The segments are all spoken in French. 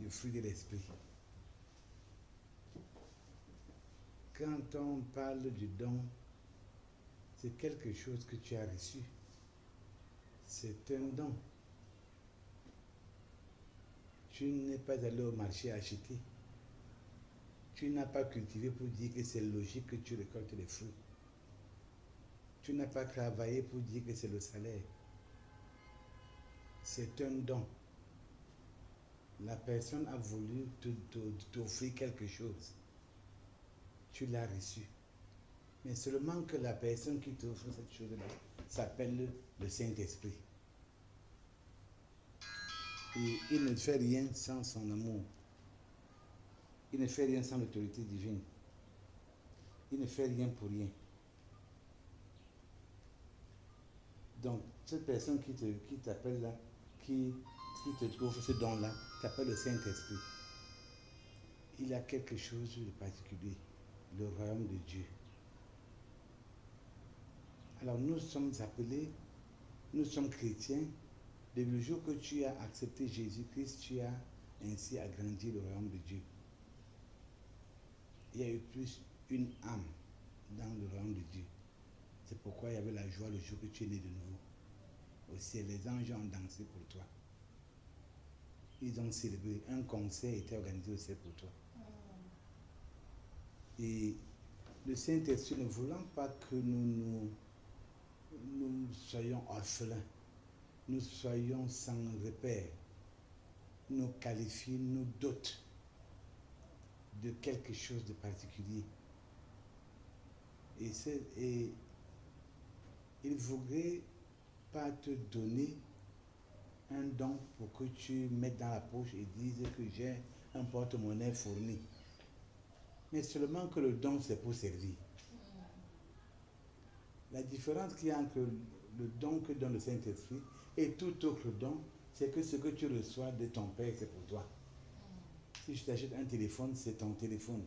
du fruit de l'esprit. Quand on parle du don, c'est quelque chose que tu as reçu. C'est un don. Tu n'es pas allé au marché acheter. Tu n'as pas cultivé pour dire que c'est logique que tu récoltes les fruits. Tu n'as pas travaillé pour dire que c'est le salaire. C'est un don. La personne a voulu t'offrir quelque chose. Tu l'as reçu. Mais seulement que la personne qui t'offre cette chose-là s'appelle le Saint-Esprit. Et il ne fait rien sans son amour. Il ne fait rien sans l'autorité divine. Il ne fait rien pour rien. Donc, cette personne qui t'appelle là, qui te trouve ce don-là, t'appelle le Saint-Esprit. Il a quelque chose de particulier, le royaume de Dieu. Alors, nous sommes appelés, nous sommes chrétiens. Depuis le jour que tu as accepté Jésus-Christ, tu as ainsi agrandi le royaume de Dieu. Il y a eu plus une âme dans le royaume de Dieu. C'est pourquoi il y avait la joie le jour que tu es né de nouveau. Au ciel, les anges ont dansé pour toi. Ils ont célébré. Un concert était organisé au ciel pour toi. Et le Saint-Esprit, ne voulant pas que nous soyons orphelins, nous soyons sans repère, nous qualifie, nous dote de quelque chose de particulier. Et il ne voudrait pas te donner un don pour que tu mettes dans la poche et dises que j'ai un porte-monnaie fourni. Mais seulement que le don, c'est pour servir. La différence qu'il y a entre le don que donne le Saint-Esprit et tout autre don, c'est que ce que tu reçois de ton Père, c'est pour toi. Si je t'achète un téléphone, c'est ton téléphone.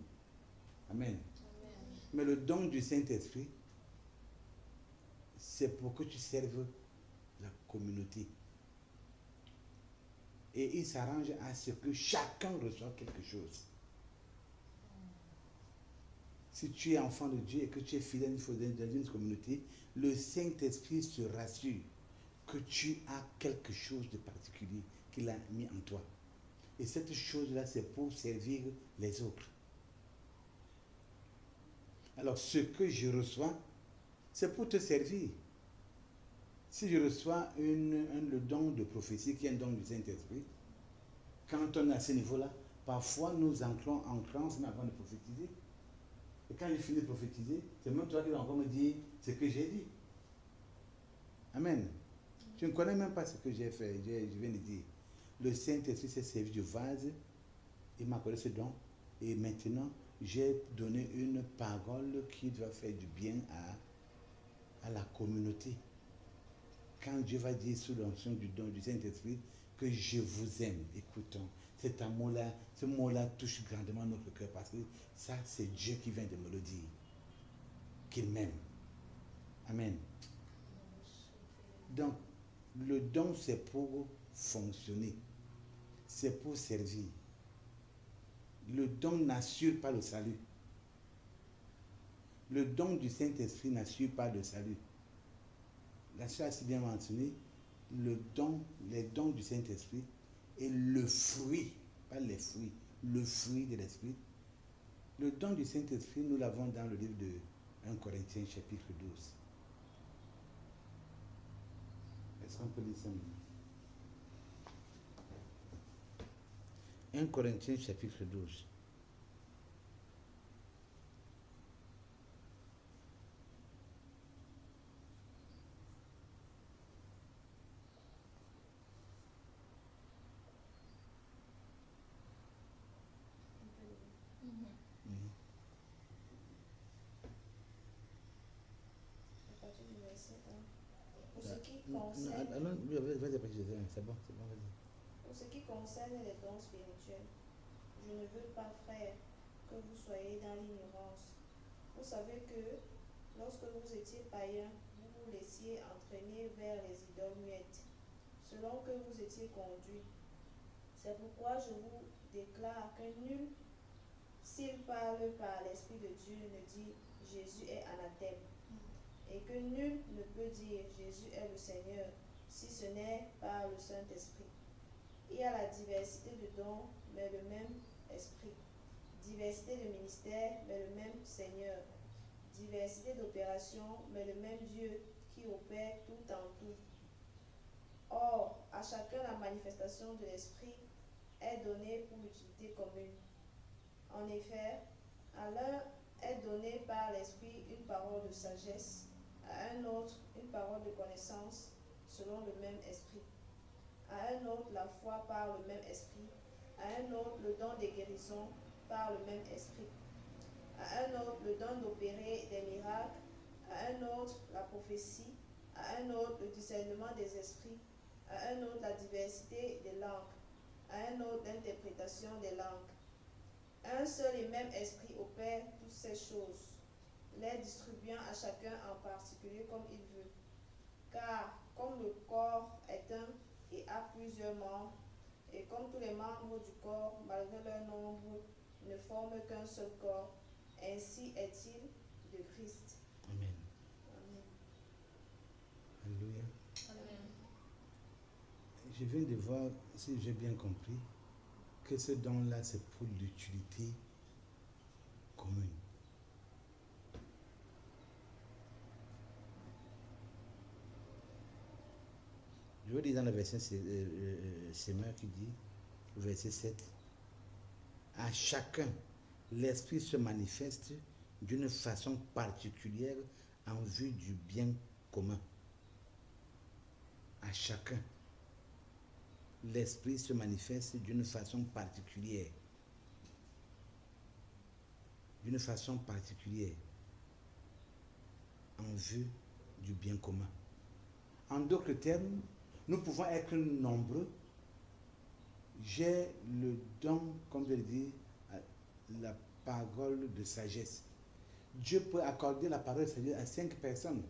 Amen. Amen. Mais le don du Saint-Esprit, c'est pour que tu serves la communauté. Et il s'arrange à ce que chacun reçoive quelque chose. Si tu es enfant de Dieu et que tu es fidèle dans une communauté, le Saint-Esprit se rassure que tu as quelque chose de particulier qu'il a mis en toi. Et cette chose-là, c'est pour servir les autres. Alors, ce que je reçois, c'est pour te servir. Si je reçois le don de prophétie, qui est un don du Saint-Esprit, quand on est à ce niveau-là, parfois nous entrons en transe avant de prophétiser. Et quand j'ai fini de prophétiser, c'est même toi qui vas encore me dire ce que j'ai dit. Amen. Tu ne connais même pas ce que j'ai fait, je viens de dire. Le Saint-Esprit s'est servi du vase, il m'a accordé ce don, et maintenant, j'ai donné une parole qui doit faire du bien à la communauté. Quand Dieu va dire sous l'onction du don du Saint-Esprit que je vous aime, écoutons, cet amour-là, ce mot-là touche grandement notre cœur parce que ça, c'est Dieu qui vient de me le dire, qu'il m'aime. Amen. Donc, le don, c'est pour fonctionner, c'est pour servir. Le don n'assure pas le salut. Le don du Saint-Esprit n'assure pas le salut. La sœur a si bien mentionné, les dons du Saint-Esprit est le fruit, pas les fruits, le fruit de l'Esprit. Le don du Saint-Esprit, nous l'avons dans le livre de 1 Corinthiens chapitre 12. Est-ce qu'on peut lire ça maintenant? 1 Corinthiens chapitre 12. Pour ce qui concerne les dons spirituels, je ne veux pas, frère, que vous soyez dans l'ignorance. Vous savez que lorsque vous étiez païens, vous vous laissiez entraîner vers les idoles muettes, selon que vous étiez conduits. C'est pourquoi je vous déclare que nul, s'il parle par l'Esprit de Dieu, ne dit Jésus est anathème, et que nul ne peut dire Jésus est le Seigneur si ce n'est par le Saint-Esprit. Il y a la diversité de dons, mais le même Esprit. Diversité de ministères, mais le même Seigneur. Diversité d'opérations, mais le même Dieu qui opère tout en tout. Or, à chacun la manifestation de l'Esprit est donnée pour l'utilité commune. En effet, à l'un est donnée par l'Esprit une parole de sagesse, à un autre une parole de connaissance selon le même Esprit, à un autre la foi par le même Esprit, à un autre le don des guérisons par le même Esprit, à un autre le don d'opérer des miracles, à un autre la prophétie, à un autre le discernement des esprits, à un autre la diversité des langues, à un autre l'interprétation des langues. Un seul et même Esprit opère toutes ces choses, les distribuant à chacun en particulier comme il veut. Car comme le corps est un et a plusieurs membres, et comme tous les membres du corps, malgré leur nombre, ne forment qu'un seul corps, ainsi est-il de Christ. Amen. Amen. Alléluia. Amen. Je viens de voir, si j'ai bien compris, que ce don-là, c'est pour l'utilité commune. Je veux dire dans le verset, c'est moi qui dit, verset 7, à chacun, l'Esprit se manifeste d'une façon particulière en vue du bien commun. À chacun, l'Esprit se manifeste d'une façon particulière. D'une façon particulière en vue du bien commun. En d'autres termes, nous pouvons être nombreux. J'ai le don, comme je l'ai dit, la parole de sagesse. Dieu peut accorder la parole de sagesse à 5 personnes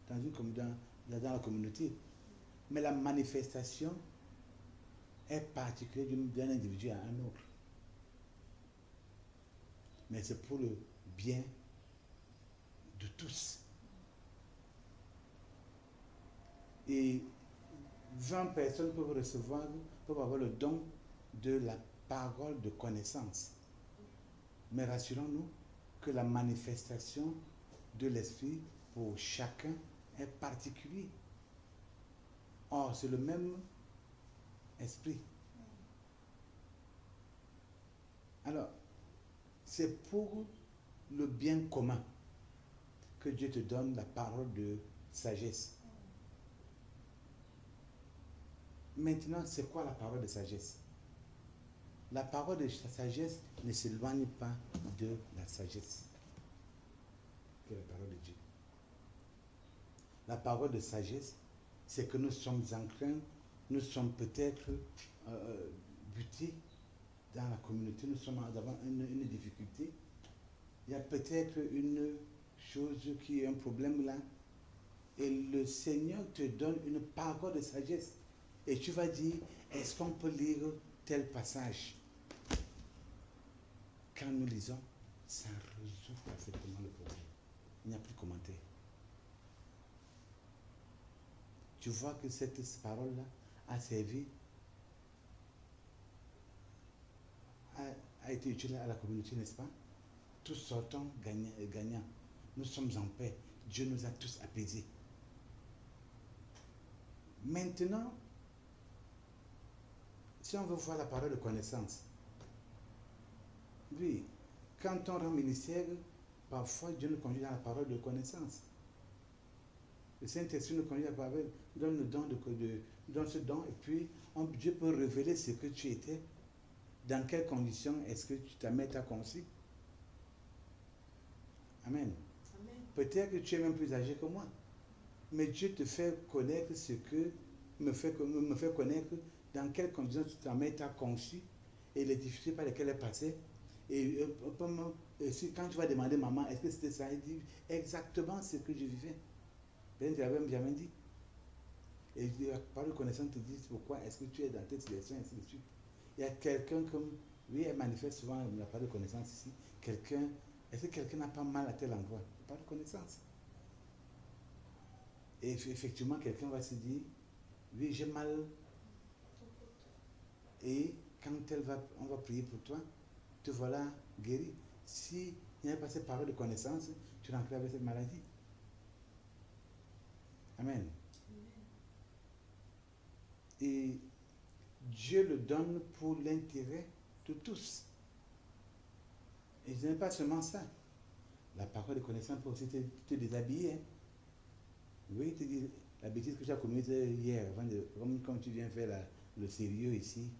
dans la communauté. Mais la manifestation est particulière d'un individu à un autre. Mais c'est pour le bien de tous. Et 20 personnes peuvent avoir le don de la parole de connaissance. Mais rassurons-nous que la manifestation de l'Esprit pour chacun est particulier. Or, c'est le même Esprit. Alors, c'est pour le bien commun que Dieu te donne la parole de sagesse. Maintenant, c'est quoi la parole de sagesse? La parole de sagesse ne s'éloigne pas de la sagesse, que la parole de Dieu. La parole de sagesse, c'est que nous sommes en train, nous sommes peut-être butés dans la communauté, nous sommes devant une difficulté. Il y a peut-être une chose qui est un problème là, et le Seigneur te donne une parole de sagesse. Et tu vas dire, est-ce qu'on peut lire tel passage? Quand nous lisons, ça résout parfaitement le problème. Il n'y a plus de commentaire. Tu vois que cette parole-là a servi, a été utile à la communauté, n'est-ce pas? Tous sortons gagnants. Nous sommes en paix. Dieu nous a tous apaisés. Maintenant, si on veut voir la parole de connaissance, oui, quand on rend ministère, parfois Dieu nous conduit dans la parole de connaissance. Le Saint-Esprit nous conduit à la parole, donne le don donne ce don, et puis Dieu peut révéler ce que tu étais, dans quelles conditions est-ce que ta mère t'a conçu. Amen. Amen. Peut-être que tu es même plus âgé que moi, mais Dieu te fait connaître ce que me fait connaître dans quelles conditions ta mère t'a conçu et les difficultés par lesquelles elle passait. Et quand tu vas demander maman, est-ce que c'était ça? Elle dit exactement ce que je vivais. Ben, tu l'avais jamais dit. Et par le connaissance te dit pourquoi est-ce que tu es dans cette situation, ainsi de suite. Il y a quelqu'un comme, oui, elle manifeste souvent, il n'a pas de connaissance ici. Quelqu'un, est-ce que quelqu'un n'a pas mal à tel endroit? Pas de connaissance. Et effectivement, quelqu'un va se dire, oui, j'ai mal. Et quand on va prier pour toi, te voilà guéri. Si il n'y a pas cette parole de connaissance, tu rentrais avec cette maladie. Amen. Et Dieu le donne pour l'intérêt de tous. Et ce n'est pas seulement ça. La parole de connaissance peut aussi te déshabiller. Oui, te dire la bêtise que tu as commise hier, comme tu viens faire le sérieux ici,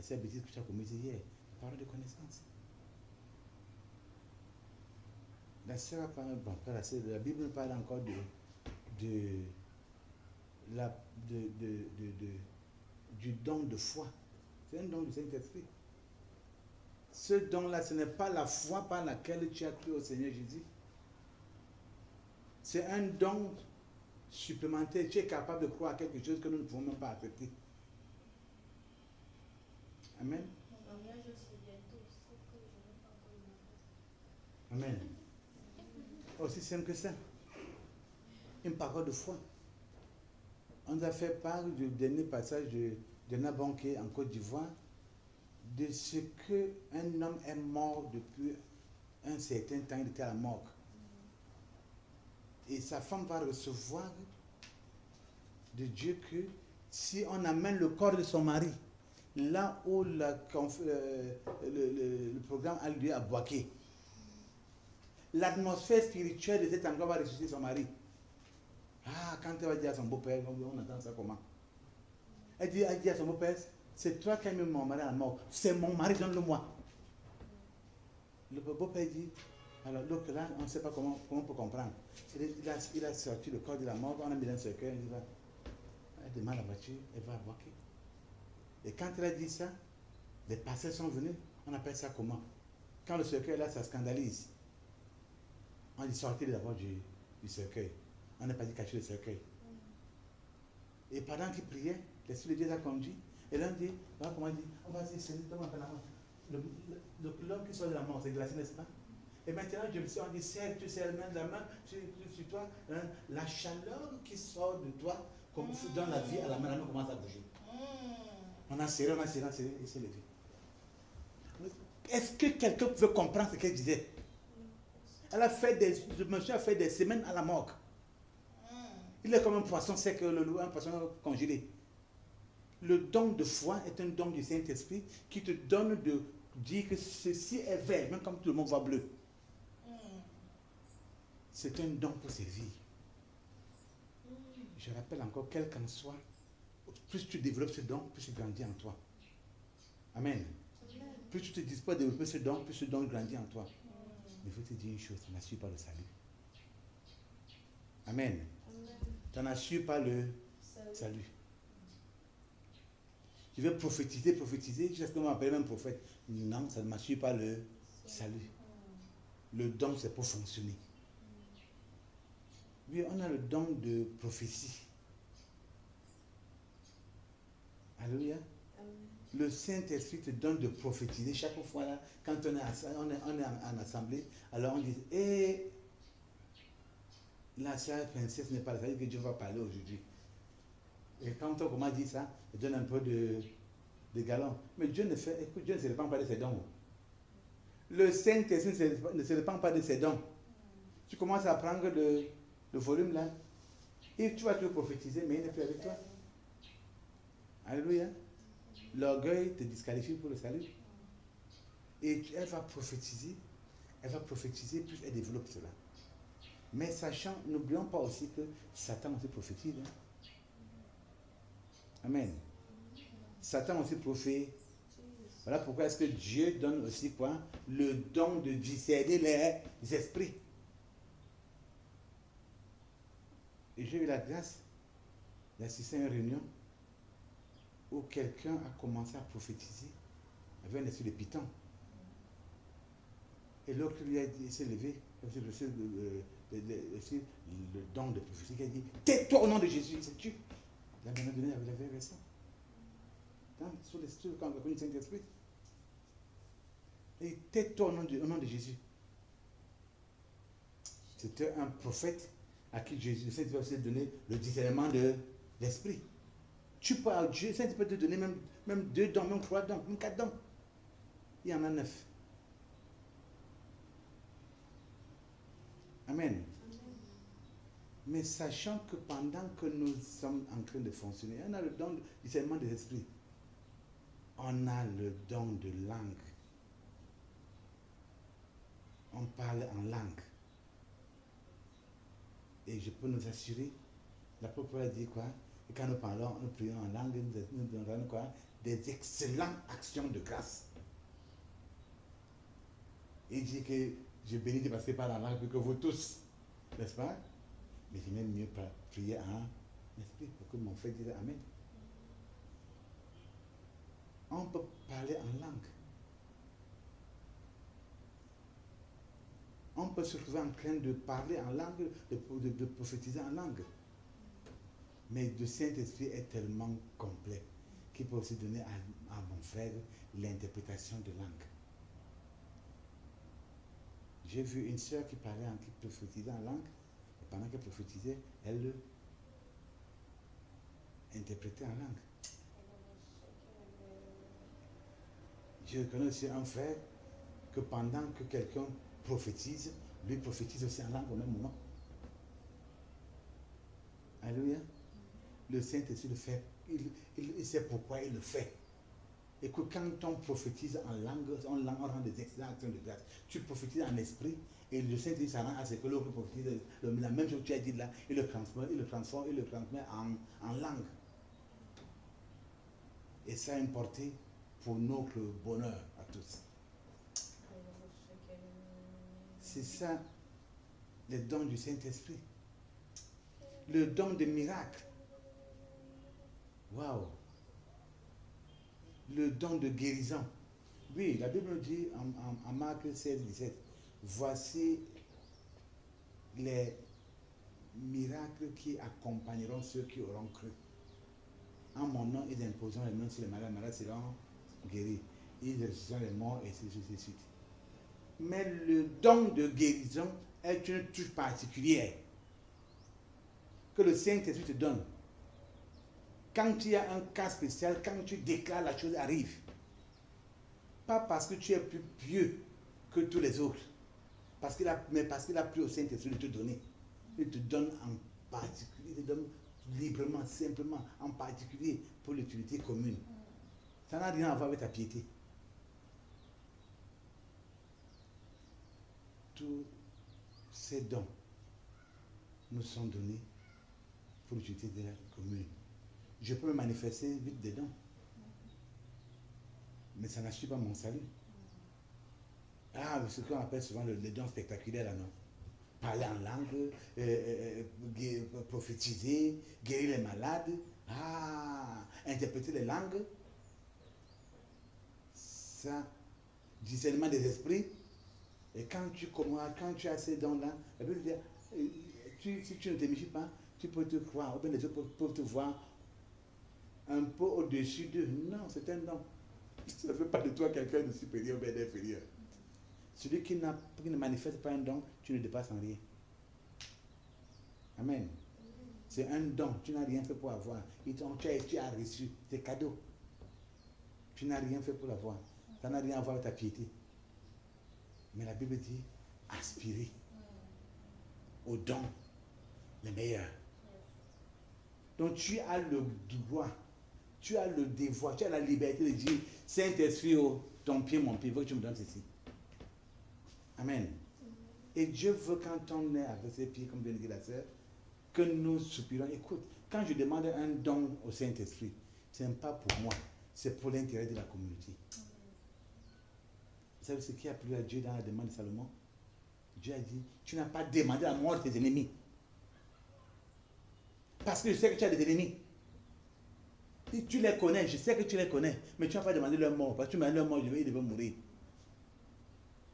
c'est la bêtise que tu as commise hier. La parole de connaissance. La sœur parle, bon, la Bible parle encore du don de foi. C'est un don du Saint-Esprit. Ce don-là, ce n'est pas la foi par laquelle tu as cru au Seigneur Jésus. C'est un don supplémentaire. Tu es capable de croire à quelque chose que nous ne pouvons même pas accepter. Amen. Amen. Aussi simple que ça. Une parole de foi. On nous a fait part du dernier passage de Nabanké en Côte d'Ivoire, de ce qu'un homme est mort depuis un certain temps, il était à la morgue. Et sa femme va recevoir de Dieu que si on amène le corps de son mari, là où le programme a lieu à Boaké, l'atmosphère spirituelle de cet endroit va ressusciter son mari. Ah, quand elle va dire à son beau-père, on entend ça comment? Elle dit à son beau-père, c'est toi qui as mis mon mari à la mort. C'est mon mari, donne-le-moi. Le beau-père dit, alors donc là, on ne sait pas comment on peut comprendre. Il a sorti le corps de la mort, on a mis dans un cercueil, il dit, elle démarre la voiture, elle va à Boaké. Et quand elle a dit ça, les pasteurs sont venus, on appelle ça comment? Quand le cercueil est là, ça scandalise. On dit sortez d'abord du cercueil. On n'a pas dit cacher le cercueil. Et pendant qu'il priait, l'Esprit de Dieu l'a conduit. Et là, on dit, voilà comment il dit, on va dire, c'est l'homme qui sort de la mort, c'est glacé, n'est-ce pas? Et maintenant, je me suis dit, serre la main sur toi, hein, la chaleur qui sort de toi, comme dans la vie, à la main commence à bouger. On a serré, et c'est levé. Est-ce que quelqu'un peut comprendre ce qu'elle disait? Le monsieur a fait des semaines à la morgue. Il est comme un poisson sec, un poisson congelé. Le don de foi est un don du Saint-Esprit qui te donne de dire que ceci est vert, même comme tout le monde voit bleu. C'est un don pour servir. Je rappelle encore, quel qu'en soit, plus tu développes ce don, plus il grandit en toi. Amen. Plus tu te disposes à développer ce don, plus ce don grandit en toi. Mais il faut te dire une chose, tu n'assures pas le salut. Amen. Tu n'assures pas le salut. Tu veux prophétiser, tu sais ce qu'on m'appelle même prophète. Non, ça ne m'assure pas le salut. Le don, c'est pour fonctionner. Oui, on a le don de prophétie. Alléluia. Le Saint-Esprit te donne de prophétiser. Chaque fois, là, quand on est en assemblée, alors on dit, la sœur princesse n'est pas là, ça veut dire que Dieu va parler aujourd'hui. Et quand on commence à dire ça, il donne un peu de galon. Mais Dieu ne se répand pas de ses dons. Le Saint-Esprit ne se répand pas de ses dons. Tu commences à prendre le volume là, et tu vas te prophétiser, mais il n'est plus avec toi. Alléluia. L'orgueil te disqualifie pour le salut. Et elle va prophétiser, plus elle développe cela. Mais sachant, n'oublions pas aussi que Satan aussi prophétise. Hein? Amen. Satan aussi prophétise. Voilà pourquoi est-ce que Dieu donne aussi quoi? Le don de discerner les esprits. Et j'ai eu la grâce d'assister à une réunion où quelqu'un a commencé à prophétiser avec un esprit de python. Et l'autre lui a dit, il s'est levé, le don de prophétie, qui a dit, tais-toi au nom de Jésus, c'est tu. Il a donné la vraie version. Sur le camp du Saint-Esprit. Et tais-toi au nom de Jésus. C'était un prophète à qui Jésus, le Saint-Esprit s'est donné le discernement de l'esprit. Tu peux, Dieu, le Saint-Esprit peut te donner même 2 dents, même 3 dents, même 4 dents. Il y en a 9. Amen. Mais sachant que pendant que nous sommes en train de fonctionner, on a le don du discernement des esprits. On a le don de langue. On parle en langue. Et je peux nous assurer, l'apôtre Paul a dit quoi? Et quand nous parlons, nous prions en langue, nous donnons quoi? Des excellentes actions de grâce. Il dit que je bénis de passer par la langue plus que vous tous. N'est-ce pas? Mais c'est même mieux prier en esprit pour que mon frère dise Amen. On peut parler en langue. On peut se trouver en train de parler en langue, de prophétiser en langue. Mais le Saint-Esprit est tellement complet qu'il peut aussi donner à mon frère l'interprétation de langue. J'ai vu une sœur qui prophétisait en langue, et pendant qu'elle prophétisait, elle le interprétait en langue. Je connais aussi un frère que pendant que quelqu'un prophétise, lui prophétise aussi en langue au même moment. Alléluia. Le Saint-Esprit le fait, il sait pourquoi il le fait. Et que quand on prophétise en langue, on rend des excellentes actions de grâce. Tu prophétises en esprit, et le Saint-Esprit s'arrange à ce que l'autre prophétise la même chose que tu as dit là, il le transforme, il le transmet en langue. Et ça a importé pour notre bonheur à tous. C'est ça, le don du Saint-Esprit. Le don des miracles. Waouh! Le don de guérison. Oui, la Bible nous dit en Marc 16, 17, voici les miracles qui accompagneront ceux qui auront cru. En mon nom, ils imposeront les mains sur les malades, les malades seront guéris. Ils ressusciteront les morts et ainsi de suite. Mais le don de guérison est une touche particulière que le Saint-Esprit te donne. Quand tu as un cas spécial, quand tu déclares, la chose arrive. Pas parce que tu es plus pieux que tous les autres, mais parce qu'il a pris au Saint-Esprit de te donner. Il te donne en particulier, il te donne librement, simplement, en particulier pour l'utilité commune. Ça n'a rien à voir avec ta piété. Tous ces dons nous sont donnés pour l'utilité de la commune. Je peux me manifester vite dedans. Mais ça n'assure pas mon salut. Ah, ce qu'on appelle souvent les dons spectaculaires là, non? Parler en langue, prophétiser, guérir les malades, interpréter les langues. Ça, discernement des esprits. Et quand tu as ces dons-là, la Bible dit, si tu ne te méfies pas, tu peux te croire, ou bien les autres peuvent te voir un peu au-dessus d'eux. Non, c'est un don. Ça ne fait pas de toi quelqu'un de supérieur ou bien d'inférieur. Celui qui ne manifeste pas un don, tu ne dépasses en rien. Amen. C'est un don. Tu n'as rien fait pour avoir. Tu as reçu. C'est cadeau. Tu n'as rien fait pour l'avoir. Ça n'a rien à voir avec ta piété. Mais la Bible dit, aspirez aux dons les meilleurs. Donc tu as le droit, tu as le devoir, tu as la liberté de dire, Saint-Esprit, oh, ton pied, mon pied, il faut que tu me donnes ceci. Amen. Et Dieu veut, quand on est avec ses pieds, comme vient de dire la sœur, que nous soupirons. Écoute, quand je demande un don au Saint-Esprit, ce n'est pas pour moi, c'est pour l'intérêt de la communauté. Vous savez ce qui a plu à Dieu dans la demande de Salomon? Dieu a dit, tu n'as pas demandé la mort de tes ennemis. Parce que je sais que tu as des ennemis. Et tu les connais, je sais que tu les connais, mais tu n'as pas demandé leur mort. Parce que tu demandes leur mort, ils devaient mourir.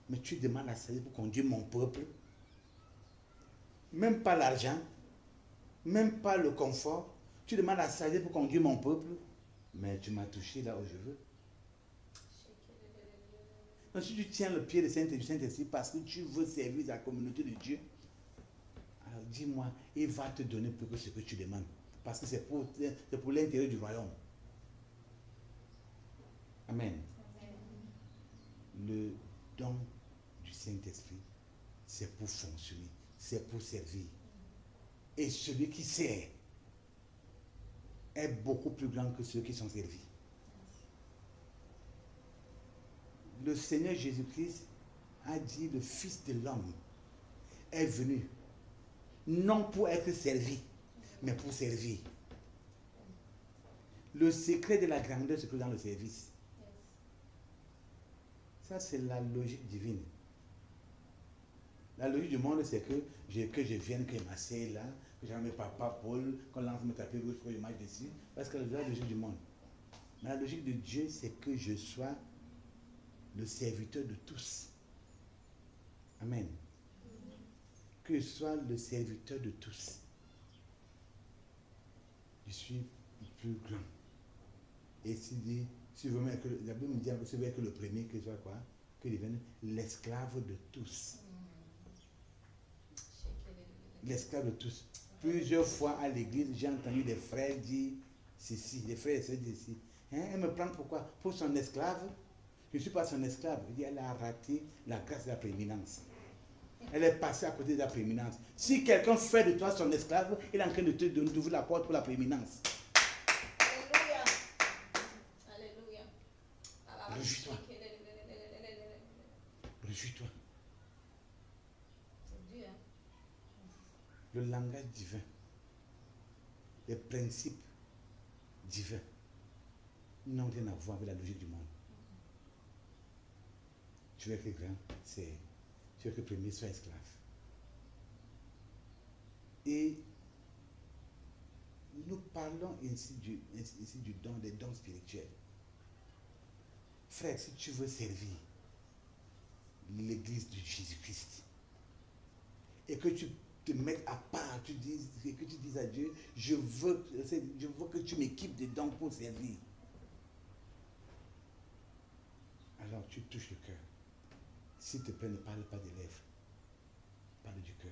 Mais tu demandes la sagesse pour conduire mon peuple. Même pas l'argent, même pas le confort. Tu demandes la sagesse pour conduire mon peuple. Mais tu m'as touché là où je veux. Donc, si tu tiens le pied du Saint-Esprit parce que tu veux servir la communauté de Dieu, alors dis-moi, il va te donner plus que ce que tu demandes. Parce que c'est pour l'intérêt du royaume. Amen. Le don du Saint-Esprit, c'est pour fonctionner, c'est pour servir. Et celui qui sert est beaucoup plus grand que ceux qui sont servis. Le Seigneur Jésus-Christ a dit, le Fils de l'homme est venu, non pour être servi, mais pour servir. Le secret de la grandeur se trouve dans le service. Ça, c'est la logique divine. La logique du monde, c'est que je vienne, que je m'assieds là, que j'amène papa Paul, qu'on lance mon tapis rouge, que je marche dessus. Parce que c'est la logique du monde. Mais la logique de Dieu, c'est que je sois le serviteur de tous. Amen. Que je sois le serviteur de tous. Je suis le plus grand. Et s'il dit, si vous voulez que, la Bible me dit, si vous voulez que le premier, que soit quoi? Que devienne l'esclave de tous. L'esclave de tous. Plusieurs fois à l'église, j'ai entendu des frères dire ceci, des frères et sœurs dire ceci. Hein, elle me prend pourquoi? Pour son esclave. Je ne suis pas son esclave. Il dit, elle a raté la grâce de la prééminence. Elle est passée à côté de la prééminence. Si quelqu'un fait de toi son esclave, il est en train de te d'ouvrir la porte pour la prééminence. Alléluia. Alléluia. Réjouis-toi. Réjouis-toi. C'est dur, hein? Le langage divin, les principes divins n'ont rien à voir avec la logique du monde. Tu veux que grand, c'est. Tu veux que le premier soit esclave. Et nous parlons ainsi du don, des dons spirituels. Frère, si tu veux servir l'église de Jésus-Christ et que tu te mettes à part, que tu dises à Dieu, je veux que tu m'équipes de dons pour servir. Alors tu touches le cœur. S'il te plaît, ne parle pas des lèvres. Parle du cœur.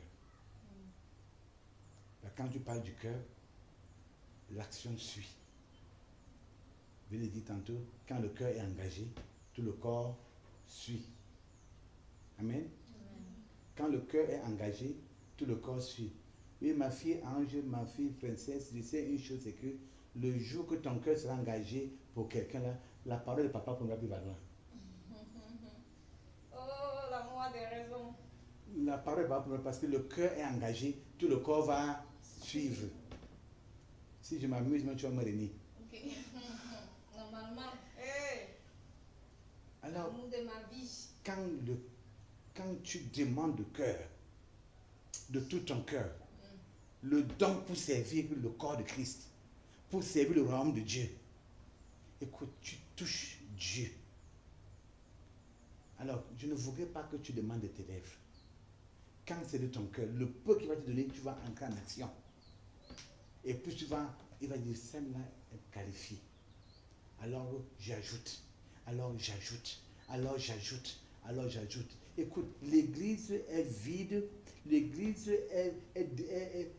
Quand tu parles du cœur, l'action suit. Je l'ai dit tantôt, quand le cœur est engagé, tout le corps suit. Amen. Quand le cœur est engagé, tout le corps suit. Oui, ma fille ange, ma fille princesse, je sais une chose, c'est que le jour que ton cœur sera engagé pour quelqu'un là, la parole de papa pourra plus valoir. Oh, l'amour a des raisons. La parole de papa pourra, parce que le cœur est engagé, tout le corps va suivre. Si je m'amuse, tu vas me renier. Ok. Normalement. Hey. Alors, l'amour de ma vie. Quand tu demandes de cœur, de tout ton cœur, le don pour servir le corps de Christ, pour servir le royaume de Dieu, écoute, tu touches Dieu. Alors, je ne voudrais pas que tu demandes de tes lèvres. Quand c'est de ton cœur, le peu qu'il va te donner, tu vas entrer en action. Et puis il va dire, celle-là est qualifiée. Alors j'ajoute, alors j'ajoute, alors j'ajoute, alors j'ajoute. Écoute, l'église est vide, l'église est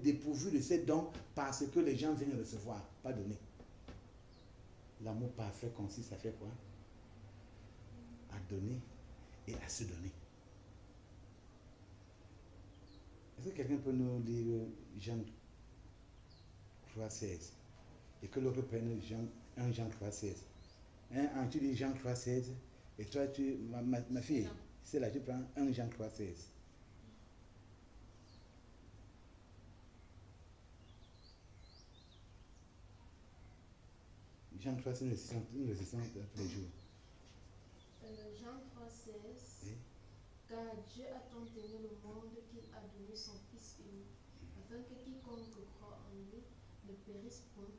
dépourvue de ces dons parce que les gens viennent recevoir, pas donner. L'amour parfait consiste à faire quoi? À donner et à se donner. Est-ce que quelqu'un peut nous lire Jean 3,16 et que l'autre prenne 1 Jean 3,16? Hein, tu dis Jean 3,16 et toi, ma fille, c'est là, tu prends 1 Jean 3,16. Jean 3,16, une résistance tous les jours. Jean 3,16. Oui. Car Dieu a tant aimé le monde qu'il a donné son Fils unique, afin que quiconque croit en lui ne périsse point,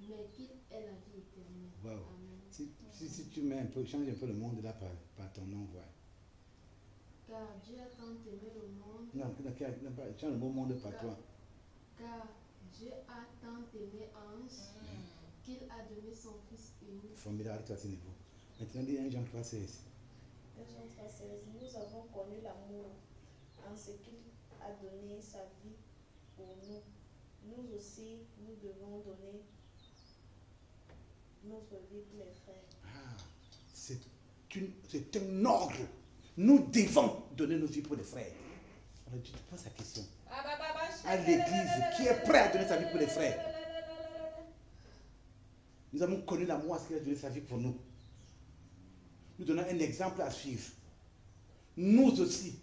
mais qu'il ait la vie éternelle. Wow. Amen. Si tu mets un peu, change un peu le monde là par ton nom, voilà. Car Dieu a tant aimé le monde. Non, change le mot monde par toi. Car Dieu a tant aimé Ange qu'il a donné son Fils unique. Formidable, toi, à ce niveau. Maintenant, dis 1 Jean 3,16. 1 Jean 3,16. Nous avons connu l'amour en ce qu'il a donné sa vie pour nous. Nous aussi, nous devons donner notre vie pour les frères. Ah, c'est un ordre. Nous devons donner nos vies pour les frères. Alors tu te poses la question. À l'église, qui est prêt à donner sa vie pour les frères? Nous avons connu l'amour à ce qu'il a donné sa vie pour nous. Nous donnons un exemple à suivre. Nous aussi.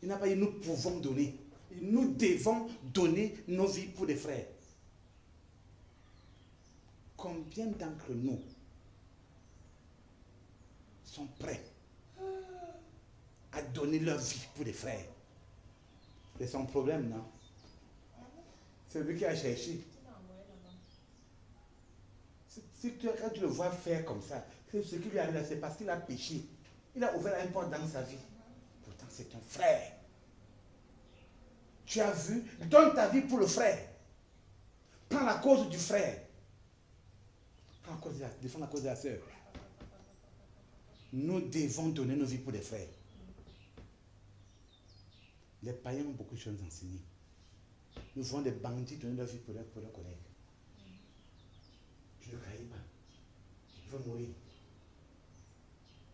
Il n'a pas dit nous pouvons donner. Nous devons donner nos vies pour les frères. Combien d'entre nous sont prêts à donner leur vie pour les frères? C'est son problème, non? C'est lui qui a cherché. Quand tu le vois faire comme ça, ce qui lui arrive là, c'est parce qu'il a péché. Il a ouvert une porte dans sa vie. Pourtant, c'est un frère. Tu as vu? Donne ta vie pour le frère. Prends la cause du frère. Défends la cause de la sœur. Nous devons donner nos vies pour les frères. Les païens ont beaucoup de choses à enseigner. Nous voyons des bandits donner leur vie pour leurs collègues. Je ne croyais pas. Il va mourir.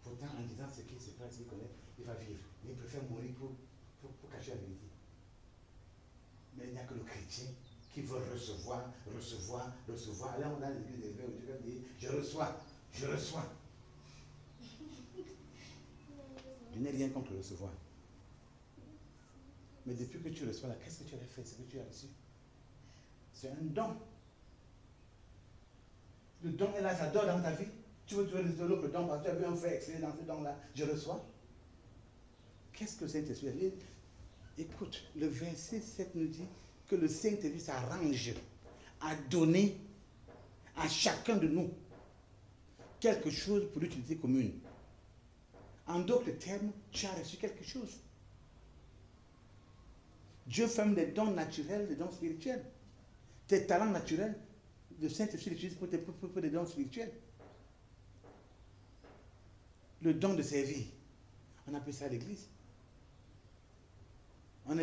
Pourtant, en disant ce qu'il se passe, il connaît, il va vivre. Mais il préfère mourir pour cacher la vérité. Mais il n'y a que le chrétien qui veut recevoir. Là, on a l'église des frères où Dieu va dire, je reçois. Je n'ai rien contre recevoir. Mais depuis que tu reçois là, qu'est-ce que tu as fait, ce que tu as reçu? C'est un don. Le don est là, ça dort dans ta vie. Tu veux résoudre le don parce que tu as vu un frère exceller dans ce don-là. Je reçois. Qu'est-ce que le Saint-Esprit a dit? Écoute, le verset 7 nous dit que le Saint-Esprit s'arrange à donner à chacun de nous quelque chose pour l'utilité commune. En d'autres termes, tu as reçu quelque chose. Dieu ferme des dons naturels, des dons spirituels. Tes talents naturels, le Saint-Esprit l'utilise pour des dons spirituels. Le don de servir, on appelle ça l'église. On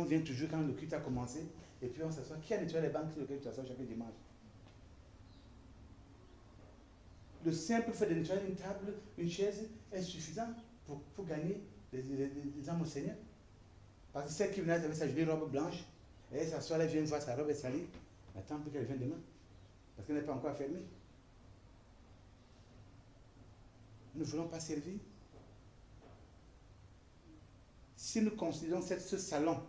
vient toujours quand le culte a commencé, et puis on s'assoit. Qui a nettoyé les bancs sur lesquelles tu t'assois chaque dimanche? Le simple fait de nettoyer une table, une chaise, est suffisant pour gagner des âmes au Seigneur. Parce que celle qui venait avec sa jolie robe blanche, et elle s'assoit, elle vient voir sa robe est salie. Attends pour qu'elle vienne demain. Parce qu'elle n'est pas encore fermée. Nous ne voulons pas servir. Si nous considérons ce salon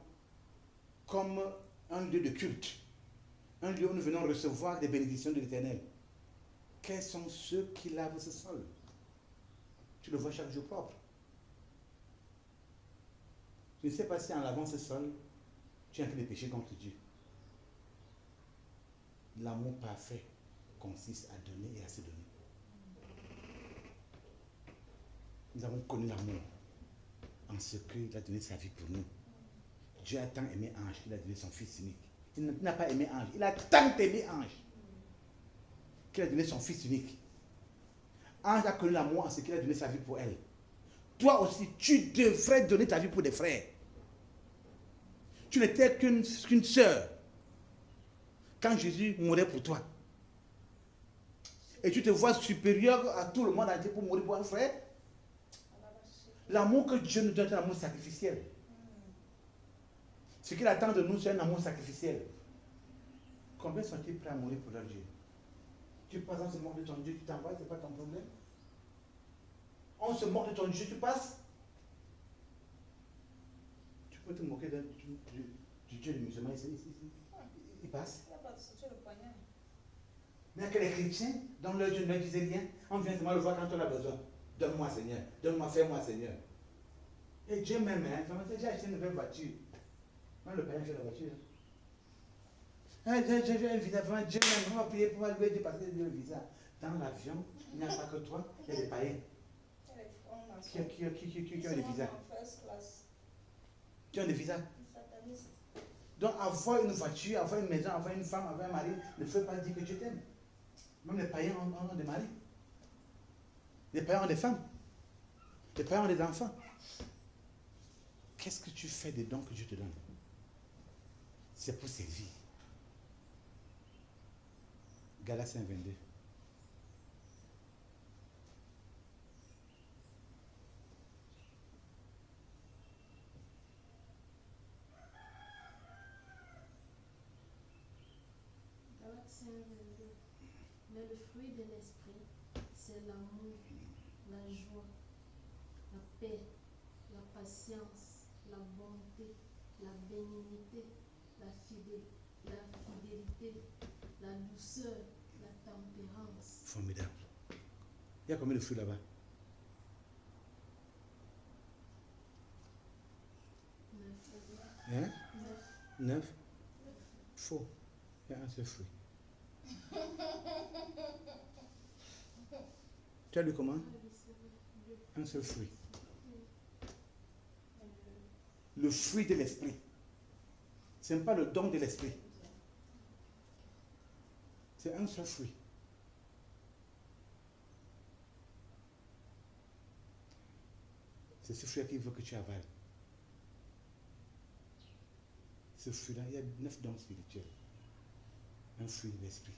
comme un lieu de culte, un lieu où nous venons recevoir des bénédictions de l'Éternel, quels sont ceux qui lavent ce sol? Tu le vois chaque jour propre. Je ne sais pas si en lavant ce sol, tu es en train de pécher contre Dieu. L'amour parfait consiste à donner et à se donner. Nous avons connu l'amour en ce qu'il a donné sa vie pour nous. Dieu a tant aimé Ange qu'il a donné son Fils unique. Il n'a pas aimé Ange, il a tant aimé Ange qu'il a donné son Fils unique. Ange a connu l'amour en ce qu'il a donné sa vie pour elle. Toi aussi, tu devrais donner ta vie pour des frères. Tu n'étais qu'une sœur quand Jésus mourait pour toi. Et tu te vois supérieur à tout le monde entier pour mourir pour un frère. L'amour que Dieu nous donne est un amour sacrificiel. Ce qu'il attend de nous, c'est un amour sacrificiel. Combien sont-ils prêts à mourir pour leur Dieu? Tu passes, on se moque de ton Dieu, tu t'envoies, ce n'est pas ton problème. On se moque de ton Dieu, tu passes. Tu peux te moquer du Dieu des musulmans, il passe. Mais que les chrétiens, dans leur Dieu ne leur disait rien, on vient seulement le voir quand on a besoin. Donne-moi Seigneur, donne-moi, fais-moi Seigneur. Et Dieu m'aime, j'ai acheté une nouvelle voiture. Moi le père, j'ai la voiture. J'ai un visa, vraiment Dieu m'aime, on va prier pour louer Dieu parce qu'il a le visa. Dans l'avion, il n'y a pas que toi, il y a des païens. Qui ont des visas? Qui ont des visas? Donc avoir une voiture, avoir une maison, avoir une femme, avoir un mari ne fait pas dire que tu t'aimes. Même les païens ont des maris. Les païens ont des femmes. Les païens ont des enfants. Qu'est-ce que tu fais des dons que Dieu te donne? C'est pour servir. Galates 5, 22. Galates 5, 22. Mais le fruit de l'esprit, c'est l'amour, la joie, la paix, la patience, la bonté, la bénignité, la fidélité, la douceur, la tempérance. Formidable. Il y a combien de fruits là-bas? 9. Hein? 9? Faux. Il y a un seul fruit. Tu as lu comment? Un seul fruit. Le fruit de l'esprit. Ce n'est pas le don de l'esprit. C'est un seul fruit. C'est ce fruit qu'il veut que tu avales. Ce fruit-là, il y a 9 dons spirituels. Un fruit de l'esprit.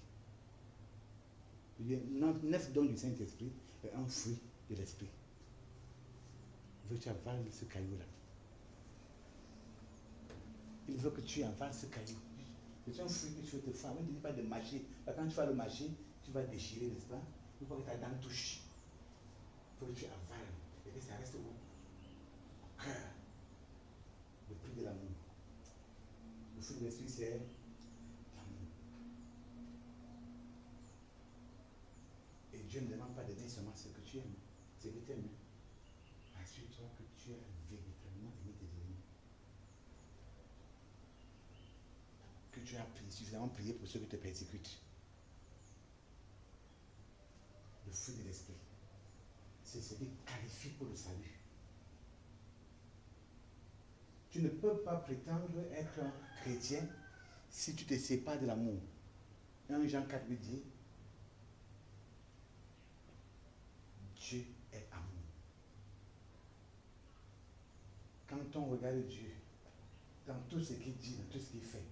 Il y a 9 dons du Saint-Esprit et un fruit de l'esprit. Il veut que tu avales ce caillou-là. Il veut que tu avales ce caillou. C'est un fruit que tu veux te faire. Ne dis pas de mâcher. Quand tu vas le mâcher, tu vas déchirer, n'est-ce pas? Il faut que ta dent touche. Il faut que tu avales. Et que ça reste au cœur. Le prix de l'amour. Le fruit de l'esprit, c'est l'amour. Et Dieu ne demande pas de dire seulement ce que tu aimes, ce que tu aimes. Assure-toi que tu as véritablement aimé tes ennemis. Que tu as suffisamment prié pour ceux qui te persécutent. Le fruit de l'esprit, c'est ce qui qualifie pour le salut. Tu ne peux pas prétendre être un chrétien si tu te sépares de l'amour. 1 Jean 4 lui dit, Dieu est amour. Quand on regarde Dieu, dans tout ce qu'il dit, dans tout ce qu'il fait,